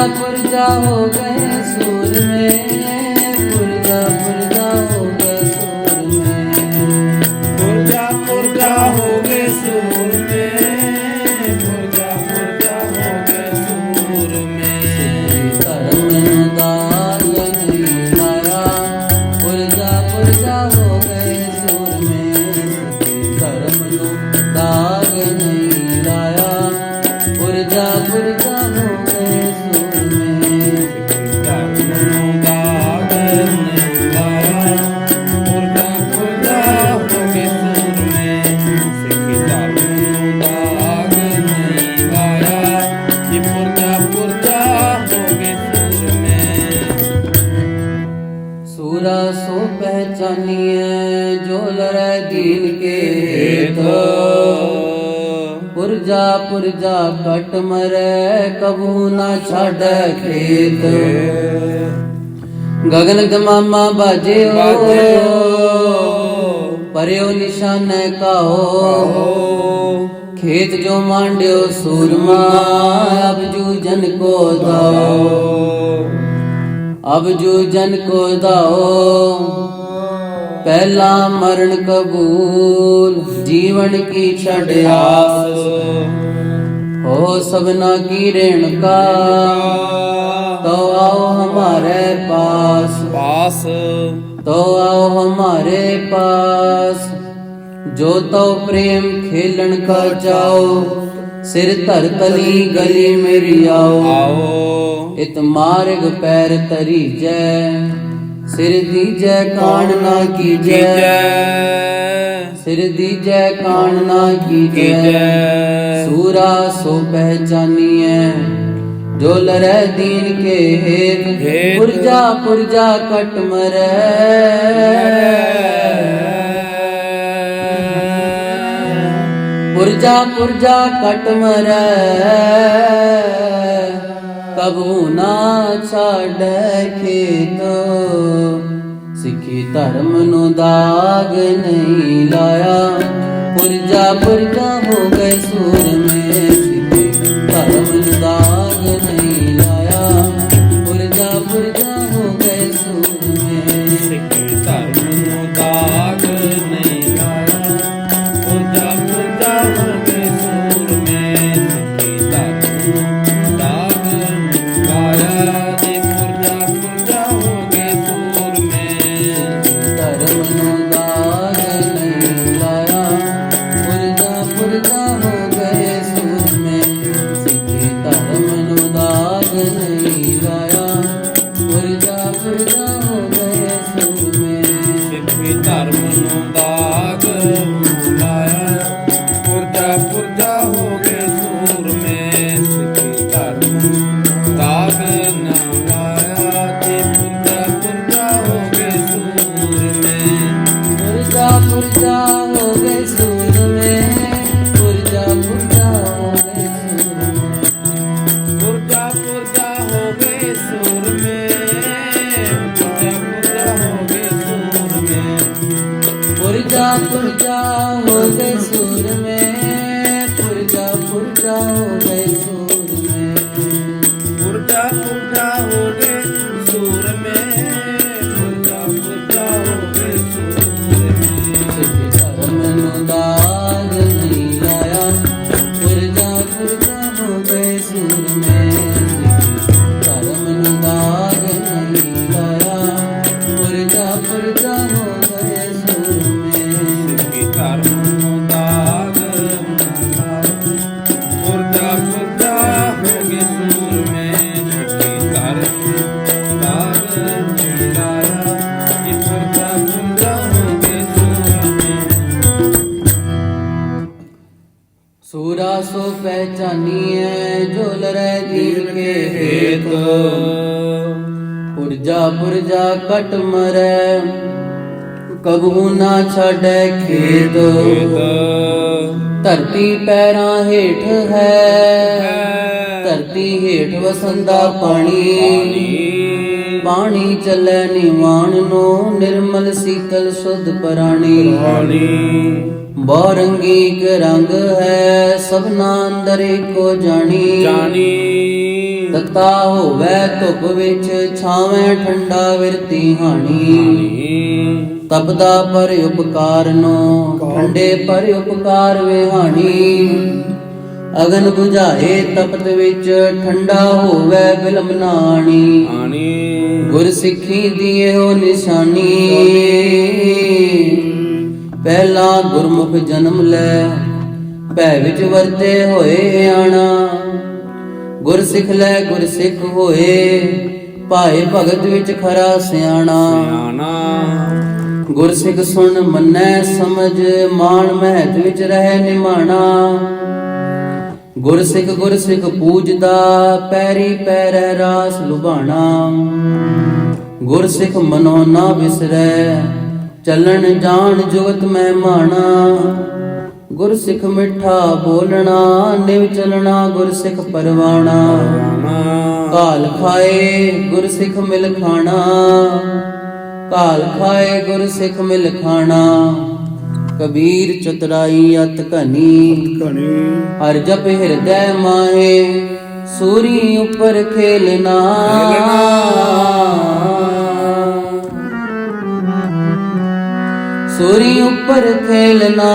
पुरजा हो गए सूर में, पुरजा हो गए सूर में, पुरजा हो गए सूर में, पुरजा हो गए सूर में। धर्म दाग नहीं लाया, पुरजा हो गए सूर में, धर्म दाग नहीं लाया, पुरजा हो गए सूर में। धर्म दाग नहीं लाया, पुरजा हो गए सूर में। सिख धर्म दाग नहीं लाया, ये पुरजा हो गए सूर में। सूरा सो पहचानिए जो लड़े दीन के हेत, पुरजा कट मरे कबू ना छाड़ खेत। गगन गमामा बाजे हो, परयो निशान का हो, खेत जो मांड्यो सूरमा, अब जूझन को दाओ, अब जूझन को दाओ। पहला मरण कबूल, जीवन की छड़ आस, हो सबना की रेणुका, तो आओ हमारे पास, तो आओ हमारे पास। जो तो प्रेम खेलन का जाओ, सिर धर तली गली मेरी आओ। इत मार्ग पैर तरी जय, सिर दीजै कान ना कीजै, सिर दीजै कान ना कीजै। सूरा सो पहचानिए जो लड़े दीन के हेत, पुरजा कट मरे, पुरजा कट मरे, कबू ना छाड़ खेत। सिखी धर्म नु दाग नहीं लाया, पुरजा हो गए सूर में। सिखी धर्म नु दाग नहीं लाया, पुरजा हो गए सूर में। सिख धर्म नु दाग नहीं लाया, पुरजा हो गए सूर में। सिख धर्म दाग नहीं लाया, जे पुरजा हो गए सूर में। धर्म नु दाग नहीं लाया, पुरजा हो गए सूर में। सिखी धर्म नु दाग नहीं लाया, पुरजा हो गए सूर में। सिख धर्म नु दाग नहीं लाया, पुरजा हो गए सूर में। सिख धर्म दाग न लाया, जे पुरजा हो गए सूर में। पुरजा हो गए सूर में, पुरजा हो गए सूर में। पुरजा हो गए सूर में, पुरजा हो गए सूर में। पुरजा हो गए सूर में, पुरजा हो गए सूर में। पुरजा हो गए सूर में, पुरजा हो गए सूर में। सिख धर्म नु दाग नहीं लाया, पुरजा हो गए सूर में। सिख धर्म नु दाग नहीं लाया, पुरजा हो गए सूर में। सिख धर्म नु दाग न लाया, पुरजा हो गए सूर में। सिख धर्म दाग नहीं लाया, ये पुरजा हो गए सूर में। सूरा सो पहचानिए जो लड़े दीन के हेत, पुरजा कट मरे कबू ना छाड़े खेत। धरती पैरां हेठ है, धरती हेठ वसंदा पानी, पानी चले निवान नो, निर्मल शीतल शुद्ध प्राणी। बहुरंगी के रंग है, सबना अंदर को जानी। ਤਤਾ ਹੋਵੇ ਧੁੱਪ ਵਿੱਚ ਛਾਵੇਂ ਠੰਡਾ ਵਿਰਤੀ ਹਾਣੀ ਤਪਦਾ ਪਰ ਉਪਕਾਰਨੋ ਠੰਡੇ ਪਰ ਉਪਕਾਰ ਵਿਹਾਣੀ ਅਗਨ 부ਝਾਏ ਤਪਤ ਵਿੱਚ ਠੰਡਾ ਹੋਵੇ ਬਿਲਮ ਨਾਣੀ ਗੁਰ ਸਿੱਖੀ ਦੀ ਇਹੋ ਨਿਸ਼ਾਨੀ ਪਹਿਲਾ ਗੁਰਮੁਖ ਜਨਮ ਲੈ ਭੈ ਵਿੱਚ ਵਰਤੇ ਹੋਏ ਆਣਾ ਗੁਰ ਸਿੱਖ ਲੈ ਗੁਰ ਸਿੱਖ ਹੋਏ ਭਾਏ ਭਗਤ ਵਿੱਚ ਖਰਾ ਸਿਆਣਾ ਗੁਰ ਸਿੱਖ ਸੁਣ ਮੰਨੈ ਸਮਝ ਮਾਣ ਮਹਿਤ ਵਿੱਚ ਰਹਿ ਨਿਮਾਣਾ ਗੁਰ ਸਿੱਖ ਪੂਜਦਾ ਪੈਰੀ ਪੈਰੈ ਰਾਸ ਲੁਭਾਣਾ ਗੁਰ ਸਿੱਖ ਮਨੋ ਨਾ ਵਿਸਰੈ ਚੱਲਣ ਜਾਣ ਜੁਗਤ ਮਹਿਮਾਨਾ ਗੁਰ ਸਿੱਖ ਮਿੱਠਾ ਬੋਲਣਾ ਨਿਵ ਚਲਣਾ ਗੁਰ ਸਿੱਖ ਪਰਵਾਣਾ ਕਾਲ ਖਾਏ ਗੁਰ ਸਿੱਖ ਮਿਲ ਖਾਣਾ ਕਾਲ ਖਾਏ ਗੁਰ ਸਿੱਖ ਮਿਲ ਖਾਣਾ ਕਬੀਰ ਚਤੁਰਾਈ ਅਤ ਘਨੀ ਹਰ ਜਪ ਹਿਰਦੈ ਮਾਹੇ ਸੂਰੀ ਉੱਪਰ ਖੇਲਣਾ ਸੂਰੀ ਉੱਪਰ ਖੇਲਣਾ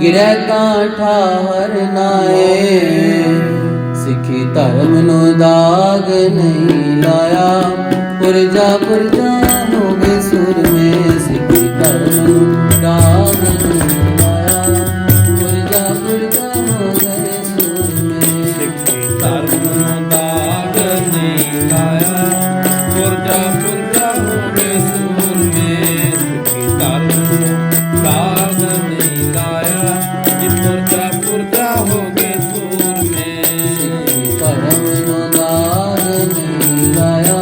ਗਿਰੈ ਤਾਂ ਠਾਹਰ ਨਾਏ ਸਿੱਖੀ ਧਰਮ ਨੂੰ ਦਾਗ ਨਹੀਂ ਲਾਇਆ ਪੁਰਜਾ ਹੋ ਗਏ ਸੁਰ ਮੇ ਸਿੱਖੀ ਧਰਮ ਨੂੰ ਦਾਗ ਨਹੀਂ ਲਾਇਆ ਪੁਰਜਾ ਹੋ ਗਏ ਸੁਰ ਮੇ ਸਿੱਖੀ ਧਰਮ ਨੂੰ ਦਾਗ ਨਹੀਂ ਲਾਇਆ ਪੁਰਜਾ ਹੋ ਗਏ ਸੁਰ ਮੇ ਸਿੱਖੀ ਧਰਮ ਨੂੰ ਦਾਗ ਨਹੀਂ ਲਾਇਆ ਜੀ ਪੁਰਜਾ ਹੋ ਗਏ ਸੁਰ ਮੇ ਸਿੱਖੀ ਧਰਮ ਨੂੰ ਦਾਗ ਨਹੀਂ ਲਾਇਆ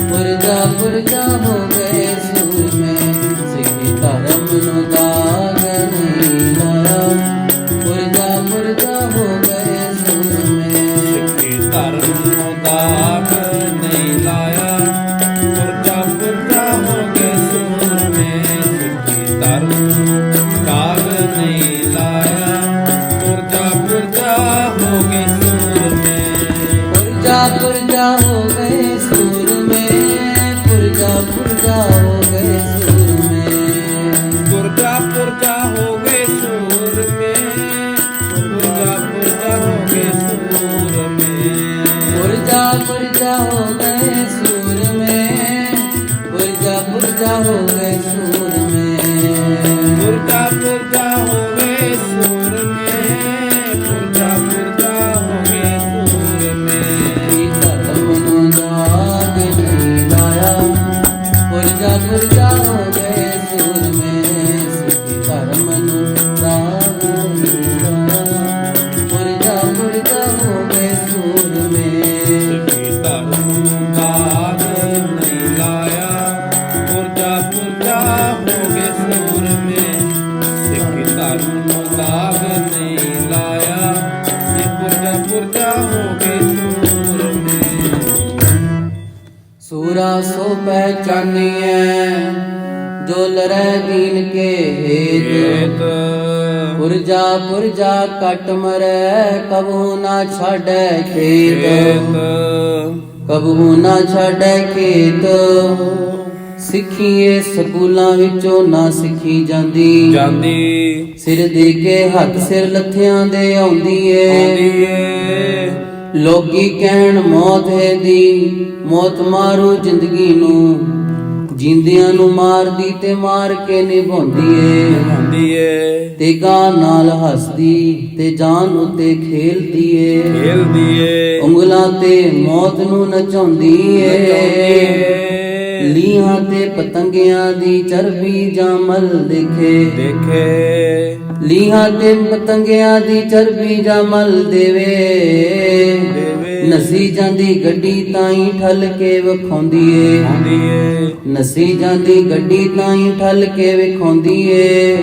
ਪੁਰਜਾ ਹੋ ਗਏ ਸੁਰ ਮੇ ਸਿੱਖੀ ਧਰਮ ਨੂੰ ਦਾਗ ਨਹੀਂ ਲਾਇਆ ਪੁਰਜਾ ਹੋ ਗਏ ਸੁਰ ਮੇ ਸਿੱਖੀ ਧਰਮ ਨੂੰ ਦਾਗ ਨਹੀਂ ਲਾਇਆ ਪੁਰਜਾ ਹੋ ਗਏ ਸੁਰ ਮੇ ਸਿੱਖੀ ਧਰਮ ਨੂੰ ਦਾਗ ਨਹੀਂ ਲਾਇਆ ਪੁਰਜਾ ਹੋ ਗਏ ਸੁਰ ਮੇ ਪੁਰਜਾ ਹੋ ਗਏ ਸੁਰ ਮੇ ਪੁਰਜਾ ਹੋ ਗਏ ਸੁਰ ਮੇ ਪੁਰਜਾ ਹੋ ਗਏ ਸੁਰ ਮੇ ਪੁਰਜਾ ਹੋ ਗਏ ਸੁਰ ਮੇ ਪੁਰਜਾ ਹੋ ਗਏ ਸੁਰ ਮੇ ਪੁਰਜਾ ਹੋ ਗਏ ਸੁਰ ਮੇ ਪੁਰਜਾ ਹੋ ਗਏ ਸੁਰ ਮੇ ਪੁਰਜਾ ਹੋ ਗਏ ਸੁਰ ਮੇ ਸਿੱਖੀ ਧਰਮ ਨੂੰ ਦਾਗ ਨਹੀਂ ਲਾਇਆ ਪੁਰਜਾ ਹੋ ਗਏ ਸੁਰ ਮੇ ਸਿੱਖੀ ਧਰਮ ਨੂੰ ਦਾਗ ਨਹੀਂ ਲਾਇਆ ਪੁਰਜਾ ਹੋ ਗਏ ਸੁਰ ਮੇ ਸਿੱਖੀ ਧਰਮ ਨੂੰ ਦਾਗ ਨਹੀਂ ਲਾਇਆ ਪੁਰਜਾ ਹੋ ਗਏ ਸੁਰ ਮੇ ਸਿੱਖੀ ਧਰਮ ਨੂੰ ਦਾਗ ਨਹੀਂ ਲਾਇਆ ਇਹ ਪੁਰਜਾ ਹੋ ਗਏ ਸੁਰ ਮੇ ਸੂਰਾ ਸੋ ਪਹਿਚਾਨੀਐ ਜੋ ਲਰੈ ਦੀਨ ਕੇ ਹੇਤ ਪੁਰਜਾ ਕਟ ਮਰੈ ਕਬੂ ਨਾ ਛਾੜੈ ਖੇਤ ਕਬੂ ਨਾ ਛਾੜੈ ਖੇਤ ਸਿੱਖੀਏ ਸਕੂਲਾਂ ਵਿੱਚੋਂ ਨਾ ਸਿੱਖੀ ਜਾਂਦੀ ਸਿਰ ਦੇ ਕੇ ਹੱਥ ਸਿਰ ਲੱਥਿਆਂ ਦੇ ਆਉਂਦੀ ਏ ਲੋਕੀ ਕਹਿਣ ਮੌਤ ਹੈ ਦੀ ਮੌਤ ਮਾਰੂ ਜ਼ਿੰਦਗੀ ਨੂੰ ਜਿੰਦਿਆਂ ਨੂੰ ਮਾਰਦੀ ਤੇ ਮਾਰ ਕੇ ਨਿਭਾਉਂਦੀ ਏ ਤੇ ਗਾਂ ਨਾਲ ਹੱਸਦੀ ਤੇ ਜਾਨ ਉਤੇ ਖੇਲਦੀ ਏ ਉਂਗਲਾਂ ਤੇ ਮੌਤ ਨੂੰ ਨਚਾਉਂਦੀ ਏ ਲੀਹਾਂ ਤੇ ਪਤੰਗਿਆਂ ਦੀ ਚਰਬੀ ਜਾਮਲ ਦੇਖੇ ਲੀਹਾਂ ਤੇ ਪਤੰਗਿਆਂ ਦੀ ਚਰਬੀ ਜਾਮਲ ਦੇਵੇ ਨਸੀ ਜਾਂਦੀ ਗੱਡੀ ਤਾਈ ਠੱਲ ਕੇ ਵਿਖਾਉਂਦੀ ਏ ਨਸੀ ਜਾਂਦੀ ਗੱਡੀ ਤਾਈ ਠੱਲ ਕੇ ਵਿਖਾਉਂਦੀ ਏ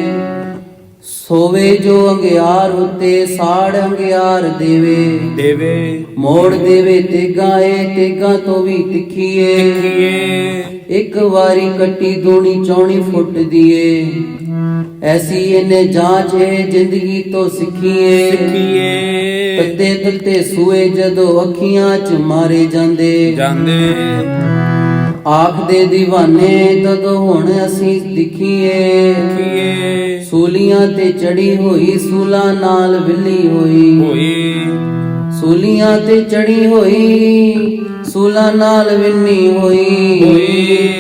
ਸੋਵੇ ਜੋ ਅੰਗਿਆਰ ਉਤੇ ਸਾੜ ਅੰਗਿਆਰ ਦੇਵੇ ਮੋੜ ਦੇਵੇ ਤੇਗਾ ਤੋਂ ਵੀ ਤਿੱਖੀ ਏ ਇੱਕ ਵਾਰੀ ਕੱਟੀ ਦੂਣੀ ਚੌਣੀ ਫੁੱਟ ਦੀਏ ਐਸੀ ਇਹਨੇ ਜਾਂਚ ਹੈ ਜ਼ਿੰਦਗੀ ਤੋਂ ਸਿੱਖੀਏ ਤੱਤੇ ਤੱਤੇ ਸੂਏ ਜਦੋਂ ਅੱਖੀਆਂ ਚ ਮਾਰੇ ਜਾਂਦੇ ਆਖਦੇ دیਵਾਨੇ ਤਦੋਂ ਹੁਣ ਅਸੀਂ ਦਿਖੀਏ ਸੂਲੀਆਂ ਤੇ ਚੜੀ ਹੋਈ ਸੂਲਾਂ ਨਾਲ ਵਿਲੀ ਹੋਈ ਸੂਲੀਆਂ ਤੇ ਚੜੀ ਹੋਈ ਸੂਲਾਂ ਨਾਲ ਵਿੰਨੀ ਹੋਈ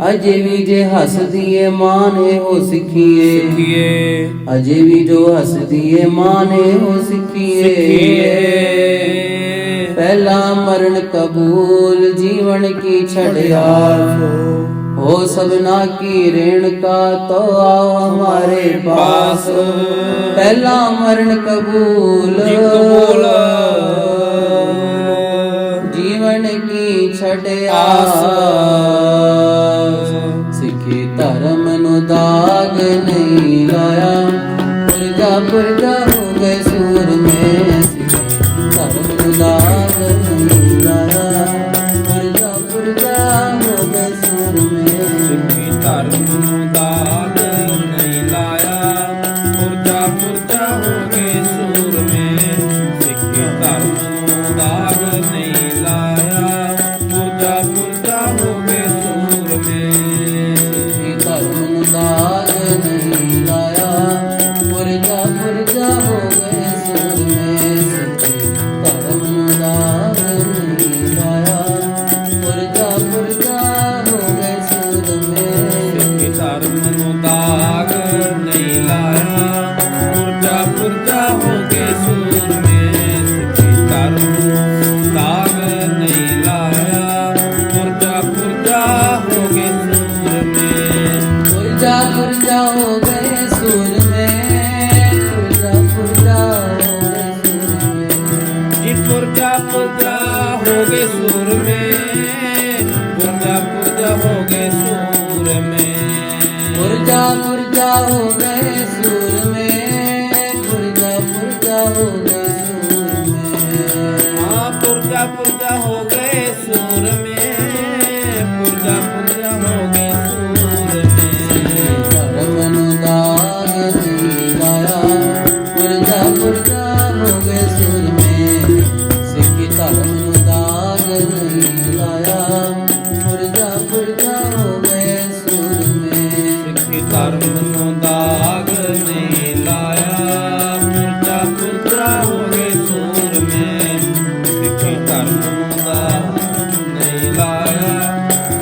ਅਜੇ ਵੀ ਜੇ ਹੱਸਦੀ ਏ ਮਾਨ ਇਹੋ ਸਿੱਖੀਏ ਅਜੇ ਵੀ ਜੋ ਹੱਸਦੀ ਏ ਮਾਨ ਇਹੋ ਸਿੱਖੀਏ ਪਹਿਲਾ ਮਰਨ ਕਬੂਲ ਜੀਵਨ ਕੀ ਛੜਿਆ हो सबना की रेणुका तो आओ हमारे पास पहला मरण कबूल जीवन की छड़ आस सिखी धर्म नु दाग नहीं लाया पुरजा हो गए सूर में धर्म नु दाग नहीं लाया पुरजा हो गए सूर में ਧਰਮ ਨੂੰ ਦਾਗ ਨਹੀਂ ਲਾਇਆ ਪੁਰਜਾ ਹੋ ਗਏ ਸੂਰਮੇ ਸਿੱਖੀ ਧਰਮ ਨੂੰ ਦਾਗ ਨਹੀਂ ਲਾਇਆ ਪੁਰਜਾ ਹੋ ਗਏ ਸੂਰਮੇ ਸਿੱਖੀ ਧਰਮ ਨੂੰ ਦਾਗ ਨਹੀਂ ਲਾਇਆ ਪੁਰਜਾ ਹੋ ਗਏ ਸੂਰਮੇ ਸਿੱਖੀ ਧਰਮ ਨੂੰ ਦਾਗ ਨਹੀਂ ਲਾਇਆ ਪੁਰਜਾ ਹੋ ਗਏ ਸੂਰਮੇ ਧਰਮ ਨੂੰ ਦਾਗ ਨਹੀਂ ਲਾਇਆ ਪੁਰਜਾ ਹੋ ਗਏ ਸੂਰਮੇ ਸਿੱਖੀ ਧਰਮ ਨੂੰ ਦਾਗ ਨਹੀਂ ਲਾਇਆ ਪੁਰਜਾ ਹੋ ਗਏ ਸੂਰਮੇ ਪੁਰਜਾ ਹੋ ਗਏ ਸੂਰਮੇ ਪੁਰਜਾ ਹੋ ਗਏ ਸੂਰਮੇ ਜੀ ਪੁਰਜਾ ਹੋ ਗਏ ਸੂਰਮੇ ਪੁਰਜਾ ਹੋ ਗਏ ਸੂਰਮੇ ਪੁਰਜਾ ਹੋ ਗਏ ਸੂਰਮੇ ਪੁਰਜਾ ਹੋ ਗਏ ਸੂਰਮੇ ਹਾਂ ਪੁਰਜਾ ਹੋ ਗਏ ਸੂਰਮੇ ਪੁਰਜਾ ਹੋ ਗਏ ਸੂਰਮੇ ਧਰਮ ਨੂੰ ਦਾਗ ਨਹੀਂ ਲਾਇਆ ਪੁਰਜਾ ਹੋ ਗਏ ਸੂਰਮੇ ਸਿੱਖੀ ਧਰਮ ਨੂੰ ਦਾਗ ਨਹੀਂ ਲਾਇਆ ਪੁਰਜਾ ਹੋ ਗਏ ਸੂਰਮੇ ਸਿੱਖੀ ਧਰਮ ਨੂੰ ਦਾਗ ਨਹੀਂ ਲਾਇਆ ਪੁਰਜਾ ਹੋ ਗਏ ਸੂਰਮੇ ਸਿੱਖੀ ਧਰਮ ਨੂੰ ਦਾਗ ਨਹੀਂ ਲਾਇਆ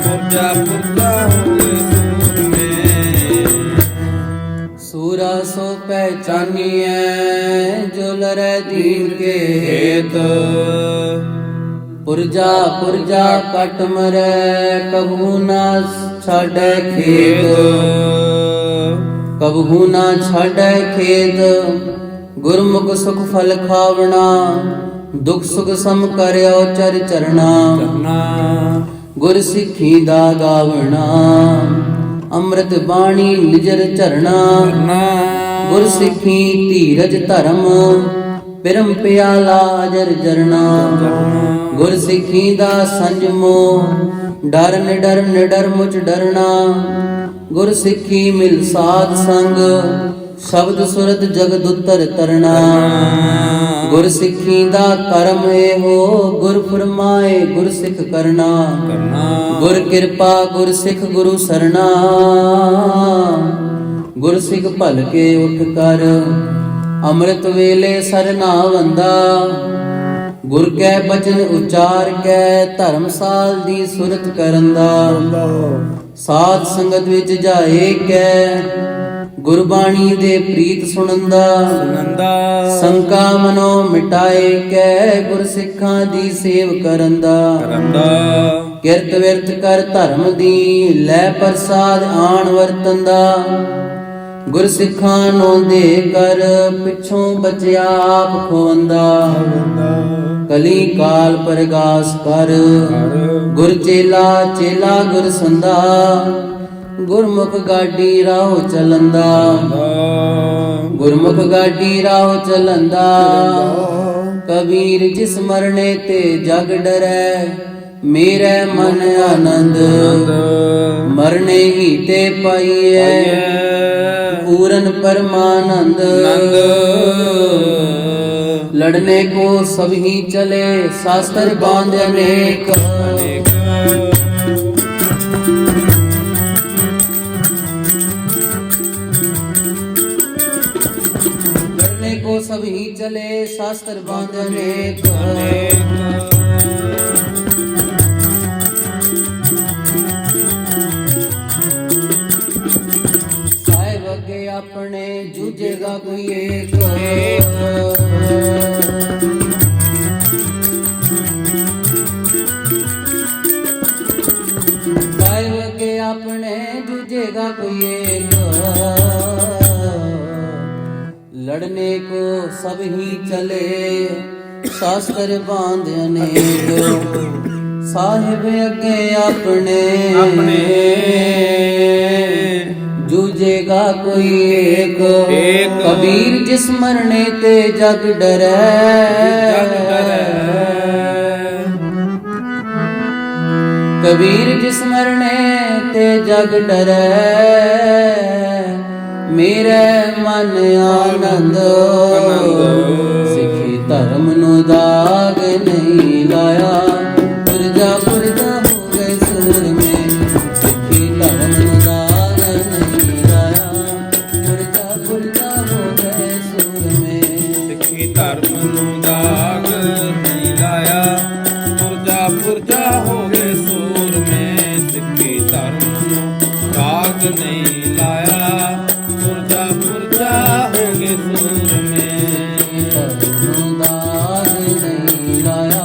ਪੁਰਜਾ ਹੋ ਗਏ ਸੂਰਮੇ ਸੂਰਾ ਸੋ ਪਹਿਚਾਨੀਐ ਜੋ ਲਰੈ ਦੀਨ ਕੇ ਹੇਤ ਪੁਰਜਾ ਕਟ ਮਰੈ ਕਬਹੂ ਨਾ ਛਾੜੈ ਖੇਤ ਕਬਹੂ ਨਾ ਛਾੜੈ ਖੇਤ ਗੁਰਮੁਖ ਸੁਖ ਫਲ ਖਾਵਣਾ ਦੁਖ ਸੁਖ ਸਮ ਕਰਿਓ ਚਰਣਾ ਗੁਰ ਸਿੱਖੀ ਦਾ ਗਾਵਣਾ ਅੰਮ੍ਰਿਤ ਬਾਣੀ ਨਿਜਰ ਝਰਣਾ ਗੁਰ ਸਿੱਖੀ ਧੀਰਜ ਧਰਮ ਪਿਰਮ ਪਿਆਲਾ ਅਜਰ ਜਰਨਾ ਗੁਰ ਸਿੱਖੀ ਦਾ ਸੰਜਮੋ ਡਰ ਨਿਡਰ ਮੁਝ ਡਰਨਾ ਗੁਰ ਸਿੱਖੀ ਮਿਲ ਸਾਧ ਸੰਗ ਸ਼ਬਦ ਸੁਰਤ ਜਗਦ ਉਤਰ ਤਰਨਾ ਗੁਰ ਸਿੱਖੀ ਦਾ ਕਰਮ ਇਹੋ ਗੁਰ ਫਰਮਾਏ ਗੁਰ ਸਿੱਖ ਕਰਨਾ ਗੁਰ ਕਿਰਪਾ ਗੁਰ ਸਿੱਖ ਗੁਰੂ ਸਰਣਾ ਗੁਰ ਸਿੱਖ ਭਲ ਕੇ ਉਠ ਕਰ ਅੰਮ੍ਰਿਤ ਵੇਲੇ ਸਰਨਾ ਵੰਦਾ ਗੁਰ ਕੈ ਬਚਨ ਉਚਾਰ ਕੈ ਧਰਮਸਾਲ ਦੀ ਸੁਰਤ ਕਰਨ ਦਾ ਸਾਧ ਸੰਗਤ ਵਿੱਚ ਜਾਏ ਕੈ ਗੁਰਬਾਣੀ ਦੇ ਪ੍ਰੀਤ ਸੁਣੰਦਾ ਸੰਕਾ ਮਨੋ ਮਿਟਾਏ ਕੈ ਗੁਰ ਸਿੱਖਾਂ ਦੀ ਸੇਵ ਕਰਨ ਦਾ ਕਿਰਤ ਵਿਰਤ ਕਰ ਧਰਮ ਦੀ ਲੈ ਪ੍ਰਸਾਦ ਆਣ ਵਰਤਨ ਦਾ ਗੁਰ ਸਿੱਖਾਂ ਨੂੰ ਦੇ ਕਰ ਪਿੱਛੋਂ ਬਚਿਆ ਆਪ ਖੋਵੰਦਾ ਕਲੀ ਕਾਲ ਪ੍ਰਗਾਸ ਕਰ ਗੁਰ ਚੇਲਾ ਗੁਰ ਸੰਦਾ ਗੁਰਮੁਖ ਗਾਡੀ ਰਾਹ ਚਲੰਦਾ ਗੁਰਮੁਖ ਗਾਡੀ ਰਾਹ ਚਲੰਦਾ ਕਬੀਰ ਜਿਸ ਮਰਨੇ ਤੇ ਜਗ ਡਰੈ ਮੇਰੇ ਮਨ ਆਨੰਦ ਮਰਨੇ ਹੀ ਤੇ ਪਾਈਐ पूरन परमानंद ਨੰਦ लड़ने को सब ही चले शास्त्र बांध अनेक ਅਨੇਕ लड़ने को सब ही चले शास्त्र बांध अनेक ਅਨੇਕ साहेब अगे अपने जूझेगा कोई एक साहेब अगे अपने जूझेगा कोई एक लड़ने को सब ही चले शास्त्र बांध अनेक साहिब अगे अपने ਆਪਣੇ जूझेगा कोई एक एक। कबीर जिस मरने ते जग डरै ਜਗ ਡਰੈ कबीर जिस मरने ते जग डरै मेरे मन आनंद सिखी धर्म नु दाग नहीं लाया पुरजा पुरजा हो गए सूर में सिखी धर्म नु दाग नहीं लाया पुरजा पुरजा हो गए सूर में ਸਿੱਖੀ ਧਰਮ ਨੂੰ ਦਾਗ ਨਹੀਂ ਲਾਇਆ ਪੁਰਜਾ ਪੁਰਜਾ ਹੋ ਗਏ ਸੂਰ ਮੇ ਸਿੱਖੀ ਧਰਮ ਨੂੰ ਦਾਗ ਨਹੀਂ ਲਾਇਆ ਪੁਰਜਾ ਪੁਰਜਾ ਹੋ ਗਏ ਸੂਰ ਮੇ ਧਰਮ ਨੂੰ ਦਾਗ ਨਹੀਂ ਲਾਇਆ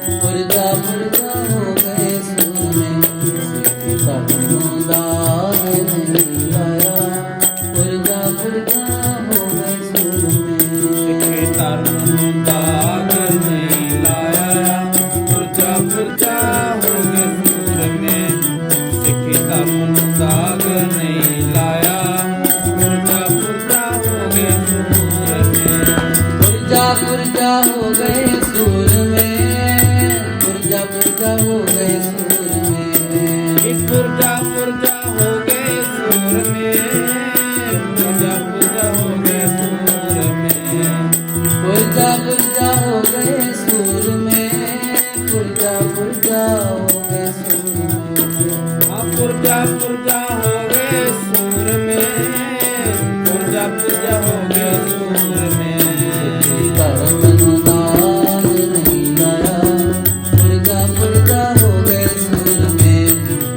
ਪੁਰਜਾ ਪੁਰਜਾ ਹੋ ਗਏ ਸੂਰ में सिखी धर्म ਨੂੰ ਦਾਗ ਨਹੀਂ ਲਾਇਆ ਪੁਰਜਾ ਪੁਰਜਾ ਹੋ ਗਏ ਸੂਰ में ਸਿੱਖੀ ਧਰਮ ਨੂੰ ਦਾਗ ਨਹੀਂ ਲਾਇਆ ਪੁਰਜਾ ਪੁਰਜਾ ਹੋ ਗਏ ਸੂਰ ਮੇ ਸਿੱਖੀ ਧਰਮ ਨੂੰ ਦਾਗ ਨਹੀਂ ਲਾਇਆ ਪੁਰਜਾ ਪੁਰਜਾ ਹੋ ਗਏ ਸੂਰ ਮੇ पुरजा पुरजा हो गए सूर में पुरजा पुरजा हो गए सूर में ਪੁਰਜਾ ਪੁਰਜਾ ਹੋ ਗਏ ਸੂਰ ਮੇ ਪੁਰਜਾ ਪੁਰਜਾ ਹੋ ਗਏ ਸੂਰ ਮੇ पुरजा पुरजा हो गए सूर में पुरजा पुरजा हो गए सूर में ਆ ਪੁਰਜਾ ਪੁਰਜਾ ਹੋ ਗਏ ਸੂਰ ਮੇ ਪੁਰਜਾ ਪੁਰਜਾ ਹੋ ਗਏ ਸੂਰ ਮੇ ਧਰਮ ਨੂੰ ਦਾਗ ਨਹੀਂ ਲਾਇਆ ਪੁਰਜਾ ਪੁਰਜਾ ਹੋ ਗਏ ਸੂਰ में